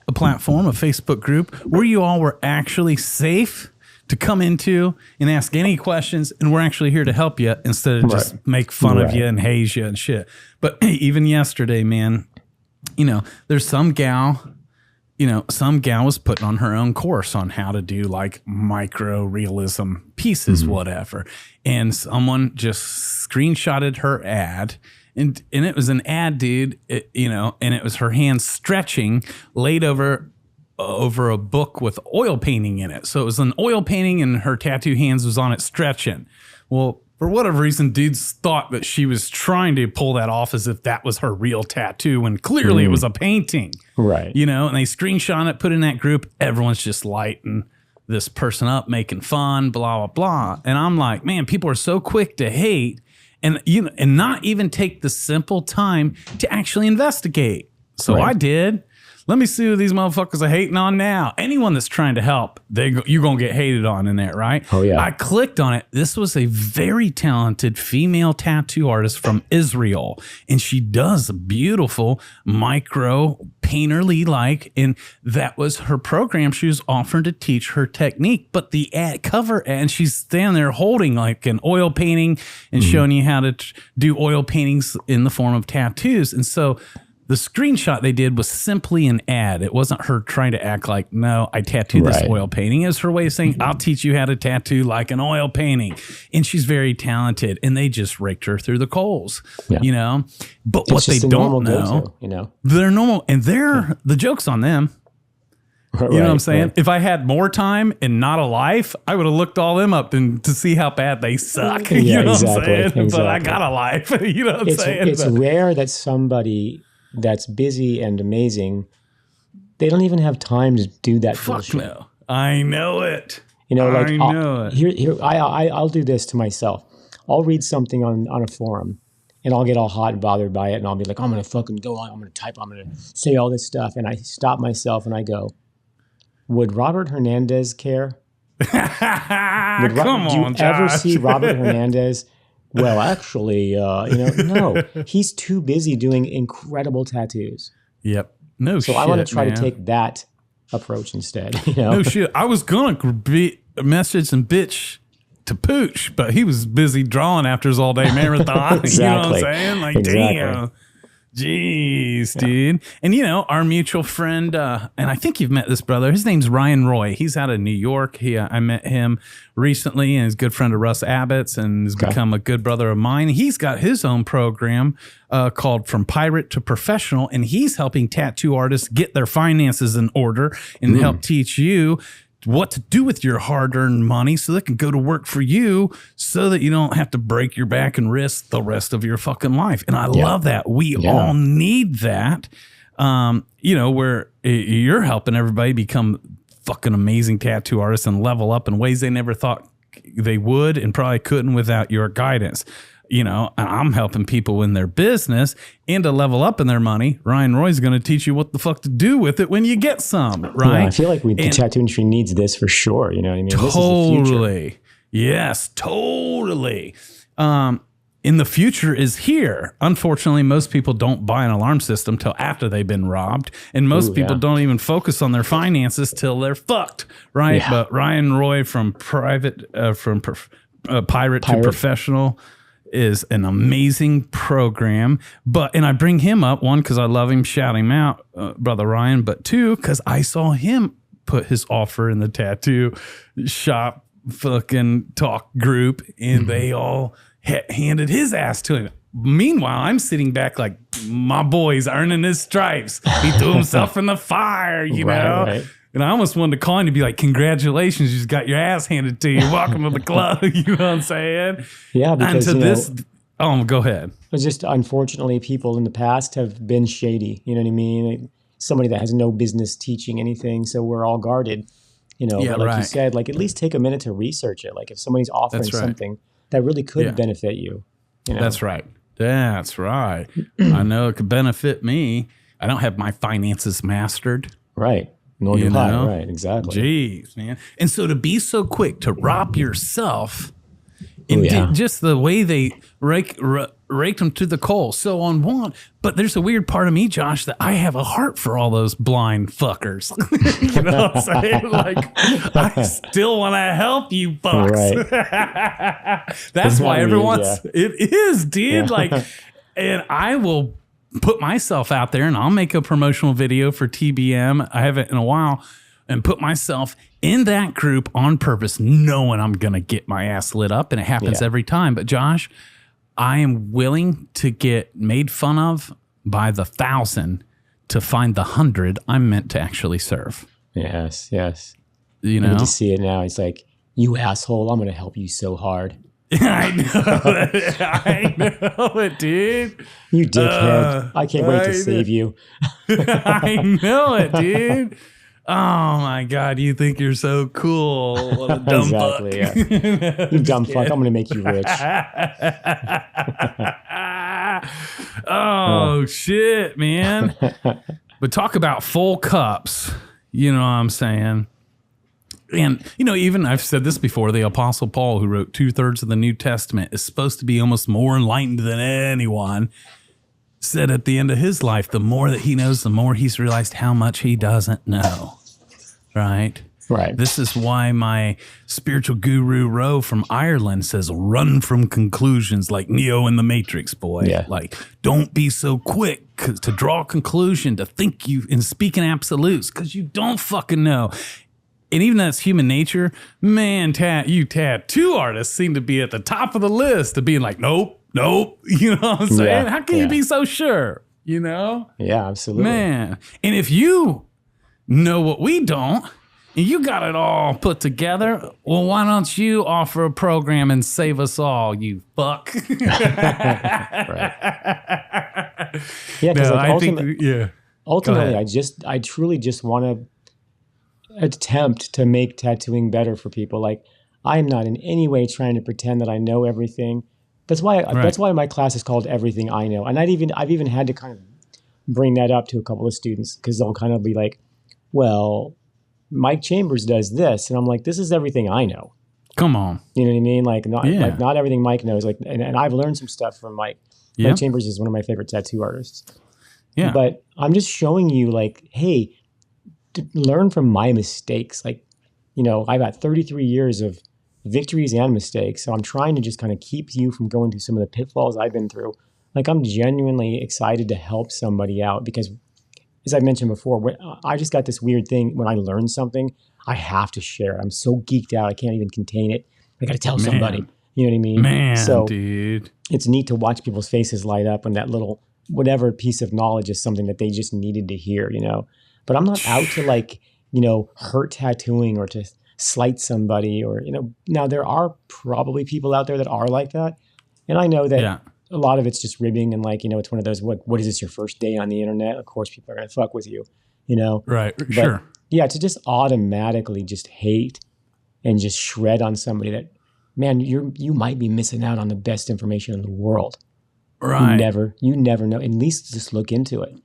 a platform, a Facebook group, where you all were actually safe to come into and ask any questions, and we're actually here to help you instead of just make fun of you and haze you and shit. But even yesterday, man, there's some gal was putting on her own course on how to do like micro realism pieces, whatever. And someone just screenshotted her ad, and it was an ad, dude, and it was her hand stretching, laid over over a book with oil painting in it. So it was an oil painting and her tattoo hands was on it stretching. Well, for whatever reason, dudes thought that she was trying to pull that off as if that was her real tattoo when clearly it was a painting. Right. You know, and they screenshot it, put it in that group. Everyone's just lighting this person up, making fun, blah, blah, blah. And I'm like, man, people are so quick to hate and not even take the simple time to actually investigate. So I did. Let me see who these motherfuckers are hating on now. Anyone that's trying to help, you're going to get hated on in there, right? Oh, yeah. I clicked on it. This was a very talented female tattoo artist from Israel. And she does a beautiful micro painterly like. And that was her program. She was offering to teach her technique. But the cover ad, she's standing there holding like an oil painting and showing you how to do oil paintings in the form of tattoos. And so the screenshot they did was simply an ad. It wasn't her trying to act like, no, I tattooed this oil painting. It was her way of saying, I'll teach you how to tattoo like an oil painting. And she's very talented. And they just raked her through the coals, you know. But It's what they just a don't normal know, go-to, you know, they're normal. And the joke's on them. You know what I'm saying? If I had more time and not a life, I would have looked all them up to see how bad they suck. You know what I'm saying? Exactly. But I got a life. You know what I'm saying? It's rare that somebody that's busy and amazing, they don't even have time to do that bullshit. No. I know it. You know, like I know it. I'll do this to myself. I'll read something on a forum and I'll get all hot and bothered by it and I'll be like, I'm going to fucking go on, I'm going to type, I'm going to say all this stuff. And I stop myself and I go, would Robert Hernandez care? Come on, do you ever Josh. see Robert Hernandez? Well, actually, no. He's too busy doing incredible tattoos. Yep. No shit, So I want to try man. to take that approach instead. You know? No shit. I was going to message and bitch to Pooch, but he was busy drawing after his all-day marathon. Exactly. You know what I'm saying? Like, damn. Jeez, dude. And, you know, our mutual friend, and I think you've met this brother. His name's Ryan Roy. He's out of New York. I met him recently and he's a good friend of Russ Abbott's and has become a good brother of mine. He's got his own program called From Pirate to Professional, and he's helping tattoo artists get their finances in order and help teach you what to do with your hard-earned money so they can go to work for you so that you don't have to break your back and risk the rest of your fucking life. And I love that. We all need that, you know, where you're helping everybody become fucking amazing tattoo artists and level up in ways they never thought they would and probably couldn't without your guidance. You know, and I'm helping people in their business and to level up in their money. Ryan Roy's going to teach you what the fuck to do with it when you get some, right? Yeah, I feel like the tattoo industry needs this for sure. You know what I mean? Totally. This is the future. Yes, totally. And the future is here. Unfortunately, most people don't buy an alarm system till after they've been robbed. And most people don't even focus on their finances till they're fucked, right? Yeah. But Ryan Roy from Pirate to Professional is an amazing program. And I bring him up, one, because I love him, shout him out, Brother Ryan, but two, because I saw him put his offer in the tattoo shop fucking talk group, and they all handed his ass to him. Meanwhile, I'm sitting back like, my boy's earning his stripes. He threw himself in the fire, you know? Right. And I almost wanted to call him to be like, congratulations, you just got your ass handed to you. Welcome to the club. You know what I'm saying? Yeah, because go ahead. It's just unfortunately people in the past have been shady. You know what I mean? Somebody that has no business teaching anything, so we're all guarded. You know, but like you said, like at least take a minute to research it. Like if somebody's offering something that really could benefit you. You know? That's right. That's right. I know it could benefit me. I don't have my finances mastered. Right. Nor do I. Right, exactly. Jeez, man. And so to be so quick to rob yourself, and just the way they raked them to the coal. So on one, but there's a weird part of me, Josh, that I have a heart for all those blind fuckers. You know what I'm saying? Like, I still want to help you fucks. Right. That's why everyone's, it is, dude. Like, and I will put myself out there and I'll make a promotional video for TBM. I haven't in a while, and put myself in that group on purpose, knowing I'm going to get my ass lit up, and it happens every time. But Josh, I am willing to get made fun of by the 1,000 to find the 100 I'm meant to actually serve. Yes, yes. You I need know? to see it now. It's like, you asshole, I'm going to help you so hard. I know it. I know it, dude. You dickhead. I can't wait to save you. I know it, dude. Oh my God, you think you're so cool. What a dumb Exactly, fuck. yeah. You dumb fuck, I'm going to make you rich. Oh, shit, man. But talk about full cups. You know what I'm saying? And, you know, even I've said this before, the Apostle Paul, who wrote 2/3 of the New Testament, is supposed to be almost more enlightened than anyone, said at the end of his life, the more that he knows, the more he's realized how much he doesn't know. Right? Right. This is why my spiritual guru Ro from Ireland says, run from conclusions like Neo in the Matrix, boy. Yeah. Like, don't be so quick to draw a conclusion, to think you and speak in absolutes, because you don't fucking know. And even that's human nature, man, you tattoo artists seem to be at the top of the list of being like, nope. You know what I'm saying? Yeah, How can you be so sure? You know? Yeah, absolutely. Man. And if you know what we don't, and you got it all put together, well, why don't you offer a program and save us all, you fuck? Right. Yeah, because ultimately, I truly just want to attempt to make tattooing better for people. Like, I'm not in any way trying to pretend that I know everything. That's why my class is called Everything I Know. And I've even had to kind of bring that up to a couple of students, because they'll kind of be like, well, Mike Chambers does this. And I'm like, this is everything I know. Come on. You know what I mean? Like not everything Mike knows. Like, and I've learned some stuff from Mike. Yeah. Mike Chambers is one of my favorite tattoo artists. Yeah. But I'm just showing you, like, hey, to learn from my mistakes. Like, you know, I've got 33 years of victories and mistakes. So I'm trying to just kind of keep you from going through some of the pitfalls I've been through. Like, I'm genuinely excited to help somebody out, because, as I mentioned before, I just got this weird thing. When I learn something, I have to share it. I'm so geeked out, I can't even contain it. I got to tell somebody. You know what I mean? Man, so, dude. It's neat to watch people's faces light up when that little, whatever piece of knowledge is something that they just needed to hear, you know? But I'm not out to, like, you know, hurt tattooing or to slight somebody, or, you know, now there are probably people out there that are like that. And I know that a lot of it's just ribbing, and, like, you know, it's one of those, what is this, your first day on the internet? Of course people are going to fuck with you, you know? Right. But, sure. Yeah. To just automatically just hate and just shred on somebody that, man, you might be missing out on the best information in the world. Right. You never know. At least just look into it.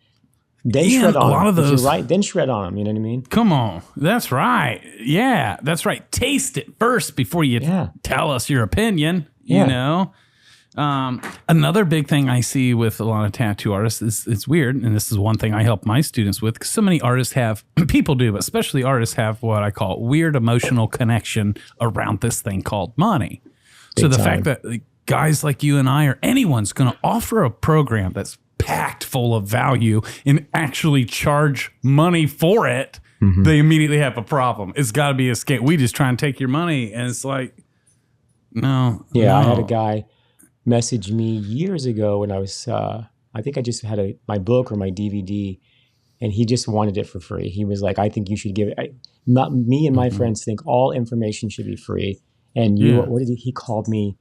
Then shred on them. A lot of those, if you're right, then shred on them. You know what I mean? Come on. That's right. Yeah, that's right. Taste it first before you tell us your opinion, you know? Another big thing I see with a lot of tattoo artists is, it's weird, and this is one thing I help my students with, because so many artists people do, but especially artists have what I call weird emotional connection around this thing called money. So the fact that guys like you and I, or anyone's going to offer a program that's packed full of value and actually charge money for it, they immediately have a problem. It's got to be a scam. We just try and take your money, and it's like, no. Yeah, I had a guy message me years ago when I was, I think I just had my book or my DVD, and he just wanted it for free. He was like, I think you should give it. Me and my friends think all information should be free. And what did he called me?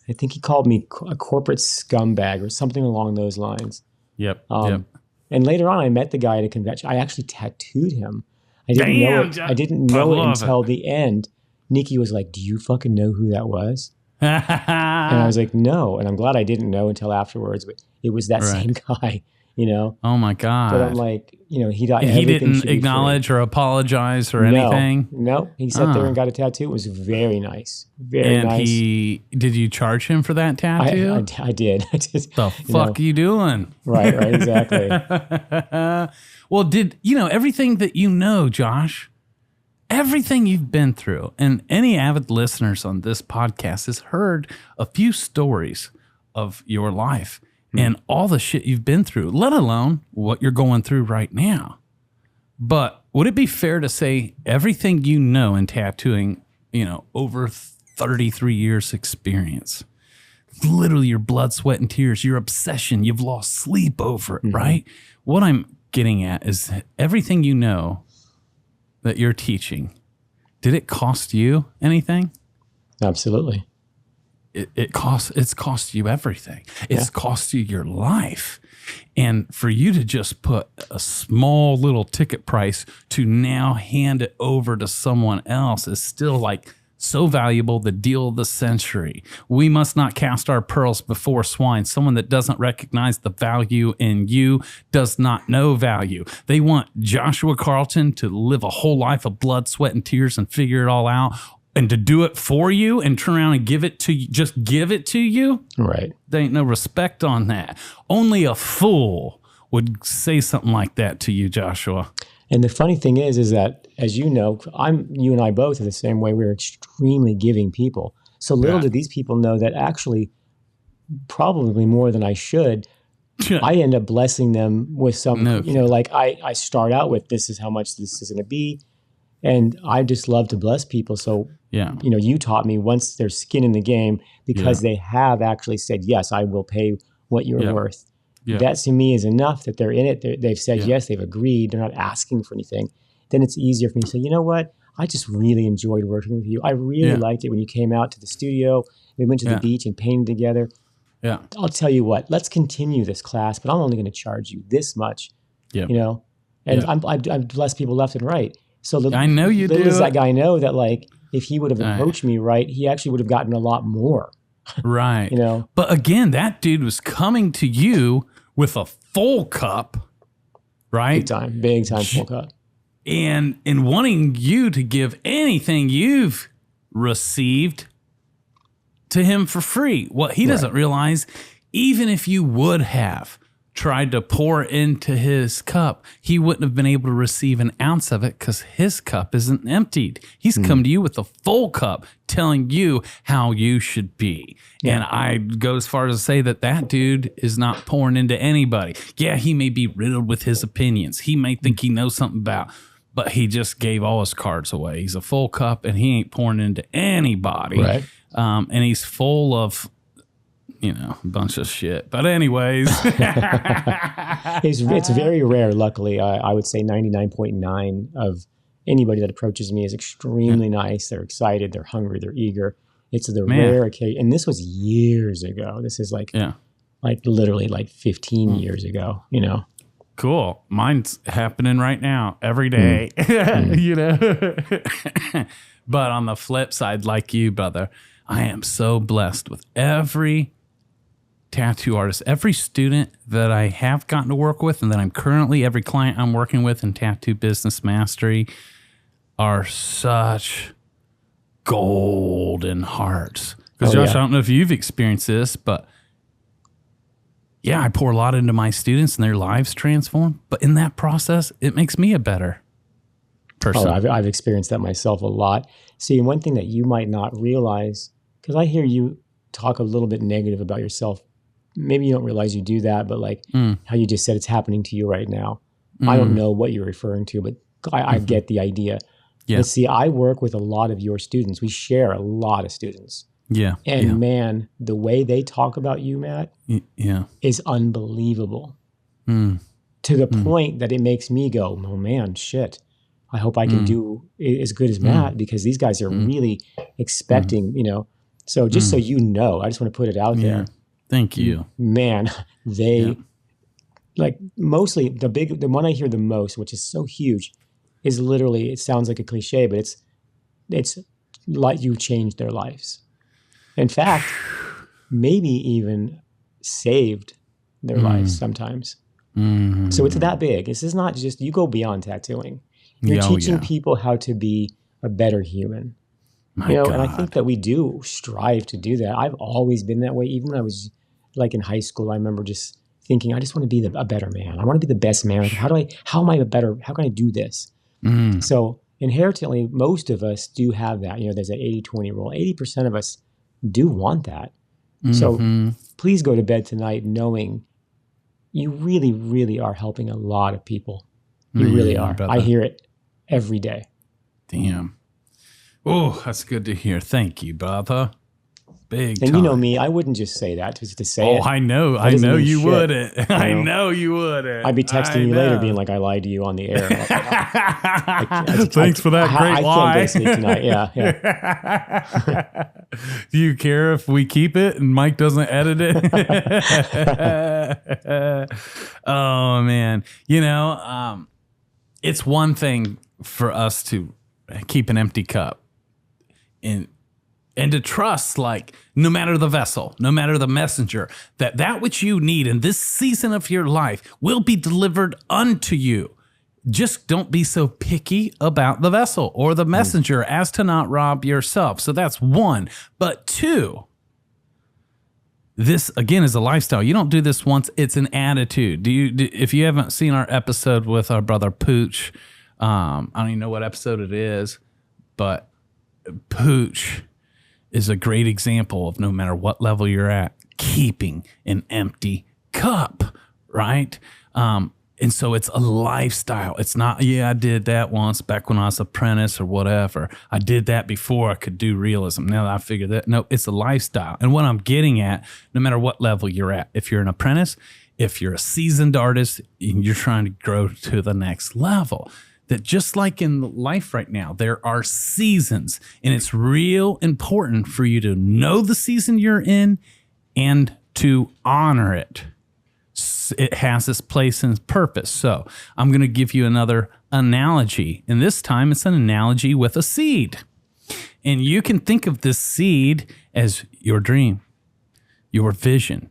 I think he called me a corporate scumbag or something along those lines. Yep. And later on, I met the guy at a convention. I actually tattooed him. I didn't know it until the end. Nikki was like, "Do you fucking know who that was?" And I was like, "No." And I'm glad I didn't know until afterwards. But it was that same guy, you know. Oh my God. But I'm like, you know, he didn't acknowledge or apologize or anything. No, he sat there and got a tattoo. It was very nice, very nice. And did you charge him for that tattoo? I did. The fuck you doing? Right, exactly. Well, everything that you know, Josh, everything you've been through, and any avid listeners on this podcast has heard a few stories of your life and all the shit you've been through, let alone what you're going through right now. But would it be fair to say everything you know in tattooing, over 33 years experience, literally your blood, sweat, and tears, your obsession, you've lost sleep over it, right? What I'm getting at is everything you know that you're teaching, did it cost you anything? Absolutely. It's cost you everything. It's cost you your life. And for you to just put a small little ticket price to now hand it over to someone else is still like so valuable, the deal of the century. We must not cast our pearls before swine. Someone that doesn't recognize the value in you does not know value. They want Joshua Carlton to live a whole life of blood, sweat, and tears and figure it all out, and to do it for you and turn around and give it to you, just give it to you. Right. There ain't no respect on that. Only a fool would say something like that to you, Joshua. And the funny thing is that, as you know, you and I both are the same way. We're extremely giving people. So little do these people know that actually, probably more than I should, I end up blessing them with some, like I start out with, this is how much this is going to be. And I just love to bless people. So, you taught me once there's skin in the game, because they have actually said, yes, I will pay what you're worth. Yeah. That to me is enough that they're in it. They've said yes, they've agreed. They're not asking for anything. Then it's easier for me to say, you know what? I just really enjoyed working with you. I really liked it when you came out to the studio. We went to the beach and painted together. Yeah. I'll tell you what, let's continue this class, but I'm only going to charge you this much, and I've blessed people left and right. So I know you do. Does that guy know that, like, if he would have approached me right, he actually would have gotten a lot more. Right. But again, that dude was coming to you with a full cup, right? Big time full cup. And wanting you to give anything you've received to him for free. What he doesn't realize, even if you would have tried to pour into his cup, he wouldn't have been able to receive an ounce of it because his cup isn't emptied. He's come to you with a full cup, telling you how you should be. Yeah. And I go as far as to say that dude is not pouring into anybody. Yeah, he may be riddled with his opinions. He may think he knows something about, but he just gave all his cards away. He's a full cup, and he ain't pouring into anybody. Right. And he's full of a bunch of shit. But anyways. It's very rare, luckily. I would say 99.9 of anybody that approaches me is extremely nice. They're excited. They're hungry. They're eager. It's the rare occasion. And this was years ago. This is like literally like 15 years ago, Cool. Mine's happening right now, every day, But on the flip side, like you, brother, I am so blessed with every tattoo artist, every student that I have gotten to work with, and that I'm currently, every client I'm working with in Tattoo Business Mastery are such golden hearts. Because Josh, I don't know if you've experienced this, but I pour a lot into my students and their lives transform. But in that process, it makes me a better person. I've experienced that myself a lot. See, one thing that you might not realize, because I hear you talk a little bit negative about yourself. Maybe you don't realize you do that, but like how you just said it's happening to you right now. I don't know what you're referring to, but I get the idea. Yeah. But see, I work with a lot of your students. We share a lot of students. Yeah. And man, the way they talk about you, Matt, is unbelievable. To the point that it makes me go, oh man, shit. I hope I can do as good as Matt, because these guys are really expecting, So just so you know, I just want to put it out there. Thank you. Man, they like mostly the one I hear the most, which is so huge, is literally, it sounds like a cliche, but it's like you changed their lives. In fact, maybe even saved their lives sometimes. Mm-hmm. So it's that big. This is not just, you go beyond tattooing. You're teaching people how to be a better human. And I think that we do strive to do that. I've always been that way. Even when I was like in high school, I remember just thinking, I just want to be a better man. I want to be the best man. How can I do this? So inherently, most of us do have that. There's an 80-20 rule. 80% of us do want that. So please go to bed tonight knowing you really, really are helping a lot of people. You really are. Brother. I hear it every day. Damn. Oh, that's good to hear. Thank you, brother. Big And time. you know me, I wouldn't just say that just to say it. I know. That I doesn't know mean you shit, wouldn't. I know you wouldn't. I'd be texting you later being like, I lied to you on the air. Thanks for that great lie. I can't go to sleep tonight. Yeah. Do you care if we keep it and Mike doesn't edit it? Oh, man. You know, it's one thing for us to keep an empty cup and to trust, like, no matter the vessel, no matter the messenger, that which you need in this season of your life will be delivered unto you. Just don't be so picky about the vessel or the messenger as to not rob yourself. So that's one. But two, this, again, is a lifestyle. You don't do this once. It's an attitude. If you haven't seen our episode with our brother Pooch, I don't even know what episode it is, but Pooch is a great example of no matter what level you're at, keeping an empty cup, right? And so it's a lifestyle. It's not, I did that once back when I was apprentice or whatever. I did that before I could do realism. Now that I figured that, no, it's a lifestyle. And what I'm getting at, no matter what level you're at, if you're an apprentice, if you're a seasoned artist, and you're trying to grow to the next level, that just like in life right now, there are seasons, and it's real important for you to know the season you're in and to honor it. It has its place and purpose. So I'm going to give you another analogy, and this time it's an analogy with a seed. And you can think of this seed as your dream, your vision,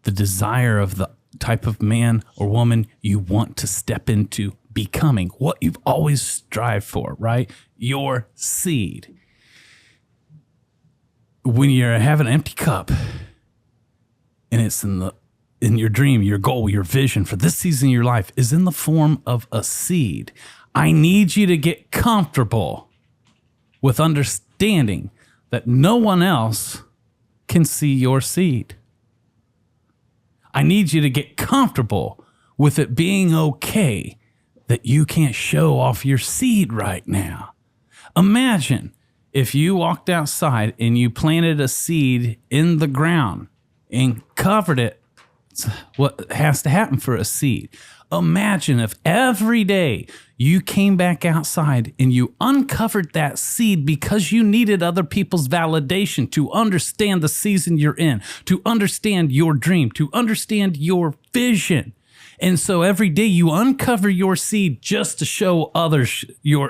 the desire of the type of man or woman you want to step into becoming, what you've always strived for, right? Your seed. When you have an empty cup and it's in your dream, your goal, your vision for this season of your life is in the form of a seed, I need you to get comfortable with understanding that no one else can see your seed. I need you to get comfortable with it being okay that you can't show off your seed right now. Imagine if you walked outside and you planted a seed in the ground and covered it. It's what has to happen for a seed. Imagine if every day you came back outside and you uncovered that seed because you needed other people's validation to understand the season you're in, to understand your dream, to understand your vision. And so every day you uncover your seed just to show others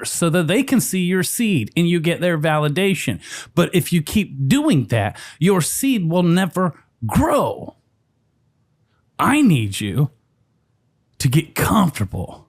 so that they can see your seed and you get their validation. But if you keep doing that, your seed will never grow. I need you to get comfortable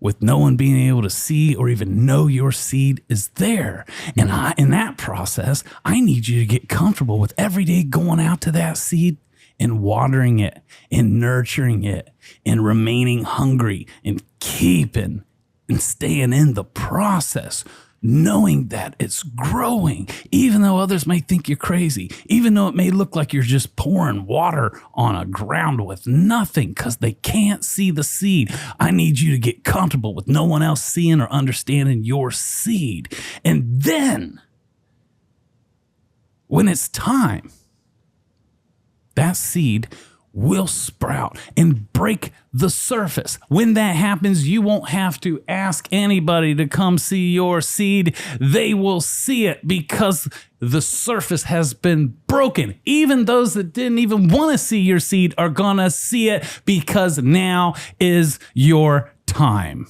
with no one being able to see or even know your seed is there. And in that process, I need you to get comfortable with every day going out to that seed and watering it and nurturing it and remaining hungry and keeping and staying in the process, knowing that it's growing, even though others may think you're crazy, even though it may look like you're just pouring water on a ground with nothing because they can't see the seed. I need you to get comfortable with no one else seeing or understanding your seed. And then when it's time, that seed will sprout and break the surface. When that happens, you won't have to ask anybody to come see your seed. They will see it because the surface has been broken. Even those that didn't even want to see your seed are going to see it because now is your time.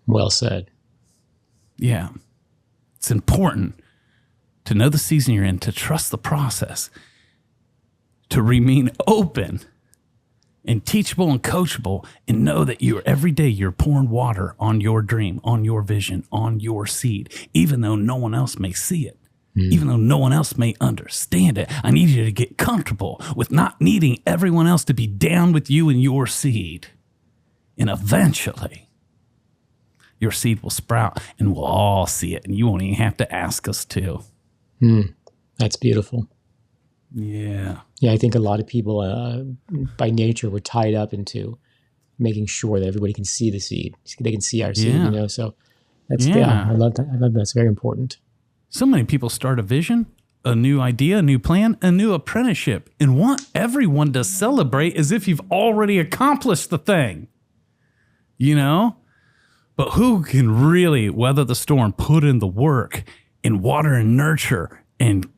Well said. Yeah. It's important to know the season you're in, to trust the process, to remain open and teachable and coachable, and know that every day you're pouring water on your dream, on your vision, on your seed, even though no one else may see it, even though no one else may understand it. I need you to get comfortable with not needing everyone else to be down with you and your seed. And eventually, your seed will sprout and we'll all see it, and you won't even have to ask us to. That's beautiful. Yeah. Yeah, I think a lot of people by nature were tied up into making sure that everybody can see the seed. They can see our seed, So that's, I love that. I love that. It's very important. So many people start a vision, a new idea, a new plan, a new apprenticeship, and want everyone to celebrate as if you've already accomplished the thing. You know? But who can really weather the storm, put in the work, and water and nurture, and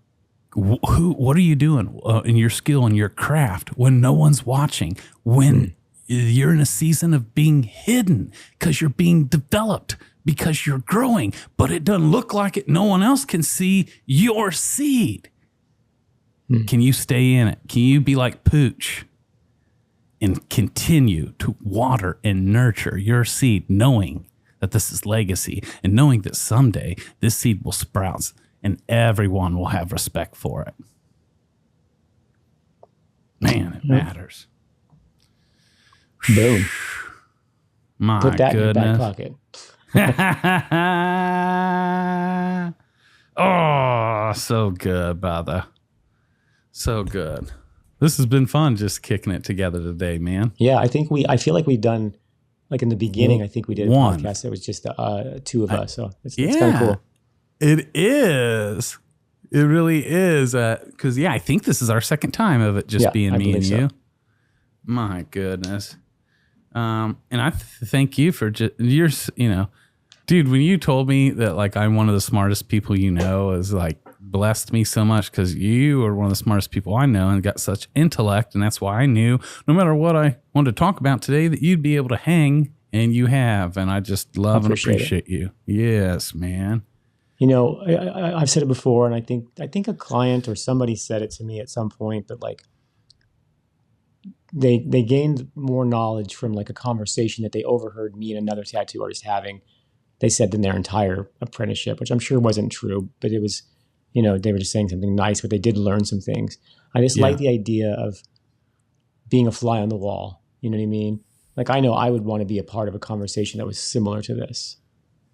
what are you doing in your skill and your craft when no one's watching, when you're in a season of being hidden because you're being developed, because you're growing, but it doesn't look like it. No one else can see your seed. Can you stay in it? Can you be like Pooch and continue to water and nurture your seed, knowing that this is legacy and knowing that someday this seed will sprout and everyone will have respect for it? Man, it matters. Boom. My Put that goodness. in your back pocket. Oh, so good, brother. So good. This has been fun just kicking it together today, man. Yeah, I feel like we've done, like in the beginning, I think we did a podcast that was just two of us. So it's kind of cool. It is. It really is. Because, I think this is our second time of it just being me and you. My goodness. And I thank you for just, dude, when you told me that like I'm one of the smartest people you know, is like blessed me so much, because you are one of the smartest people I know and got such intellect. And that's why I knew no matter what I wanted to talk about today, that you'd be able to hang, and you have. And I just love and appreciate you. Yes, man. I've said it before, and I think a client or somebody said it to me at some point, that like they gained more knowledge from like a conversation that they overheard me and another tattoo artist having. They said than their entire apprenticeship, which I'm sure wasn't true, but it was, they were just saying something nice, but they did learn some things. I just like the idea of being a fly on the wall. You know what I mean? Like, I know I would want to be a part of a conversation that was similar to this.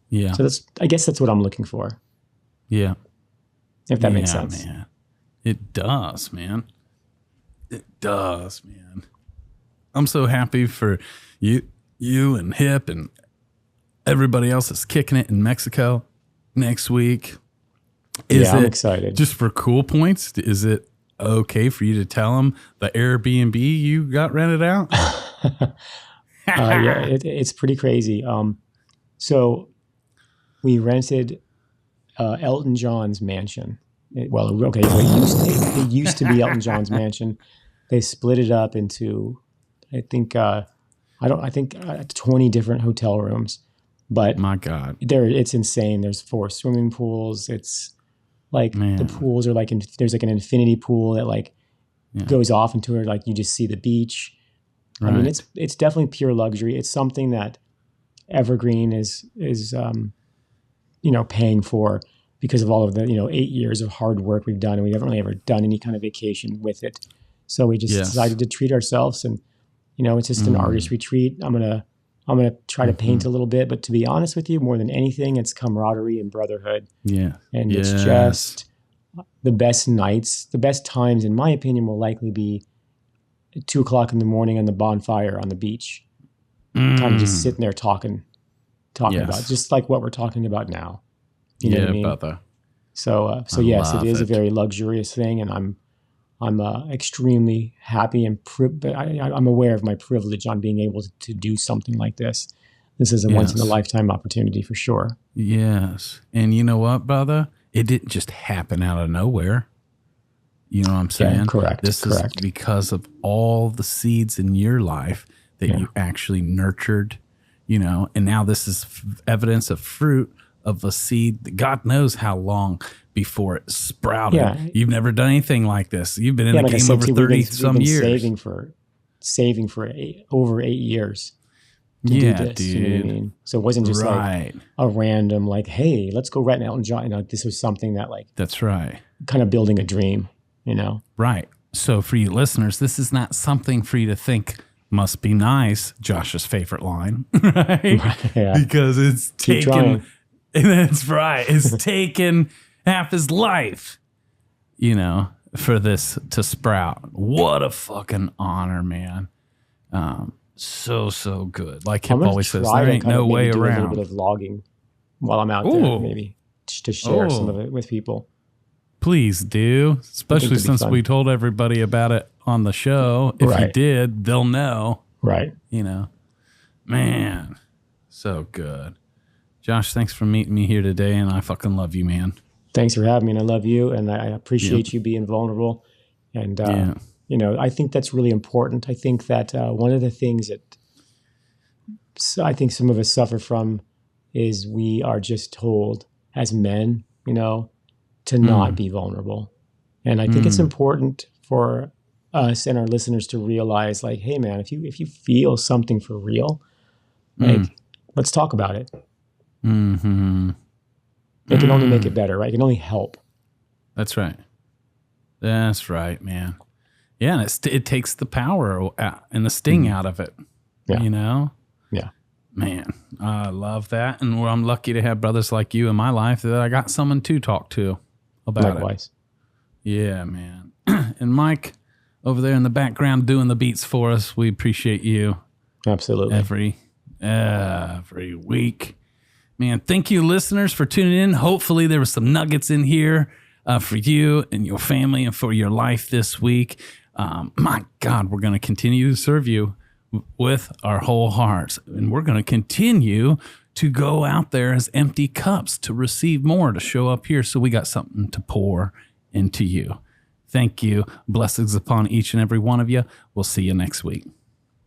Yeah. So I guess that's what I'm looking for. Yeah. If that makes sense. Man. It does, man. It does, man. I'm so happy for you and Hip and everybody else that's kicking it in Mexico next week. I'm excited. Just for cool points, is it okay for you to tell them the Airbnb you got rented out? It's pretty crazy. So we rented Elton John's mansion. It used to be Elton John's mansion. They split it up into, I think 20 different hotel rooms. But my God, it's insane. There's 4 swimming pools. It's like the pools are like there's like an infinity pool that like goes off into it. Like you just see the beach. Right. I mean, it's definitely pure luxury. It's something that Evergreen is paying for because of all of the 8 years of hard work we've done, and we haven't really ever done any kind of vacation with it. So we just decided to treat ourselves, and it's just an artist retreat. I'm gonna try to paint a little bit, but to be honest with you, more than anything, it's camaraderie and brotherhood. Yeah. And it's just the best nights, the best times, in my opinion, will likely be at 2:00 in the morning on the bonfire on the beach. Kind of just sitting there talking about just like what we're talking about now. You know what I mean? Brother. So yes, it is a very luxurious thing, and I'm extremely happy and I'm aware of my privilege on being able to do something like this. This is a once in a lifetime opportunity for sure. Yes. And you know what, brother? It didn't just happen out of nowhere. You know what I'm saying? Yeah, correct. This is because of all the seeds in your life that you actually nurtured, and now this is evidence of fruit of a seed that God knows how long before it sprouted. Yeah. You've never done anything like this. You've been in the game over 30 some years. Saving for over 8 years to do this. Dude. You know what I mean? So it wasn't just like a random like, hey, let's go rent Elton John. This was something that like that's right. Kind of building a dream, Right. So for you listeners, this is not something for you to think must be nice, Josh's favorite line, right? Yeah. Because it's taken. And that's right. It's taken half his life, for this to sprout. What a fucking honor, man. So good. Like Hip always says, there ain't no way around. A little bit of logging while I'm out there, maybe to share some of it with people. Please do, especially since we told everybody about it on the show. If you did, they'll know. Right. You know, man, so good. Josh, thanks for meeting me here today, and I fucking love you, man. Thanks for having me, and I love you, and I appreciate you being vulnerable. And, you know, I think that's really important. I think that one of the things that I think some of us suffer from is we are just told as men, you know, to not be vulnerable. And I think it's important for us and our listeners to realize, like, hey, man, if you feel something for real, like, let's talk about it. Mm-hmm. It can only make it better, right? It can only help. That's right. That's right, man. Yeah, and it takes the power out and the sting out of it. Yeah. You know? Yeah. Man, I love that. And I'm lucky to have brothers like you in my life that I got someone to talk to about Likewise. it. Yeah, man. And Mike, over there in the background doing the beats for us, we appreciate you. Absolutely. Every week. Man, thank you, listeners, for tuning in. Hopefully there were some nuggets in here for you and your family and for your life this week. My God, we're going to continue to serve you with our whole hearts. And we're going to continue to go out there as empty cups to receive more, to show up here so we got something to pour into you. Thank you. Blessings upon each and every one of you. We'll see you next week.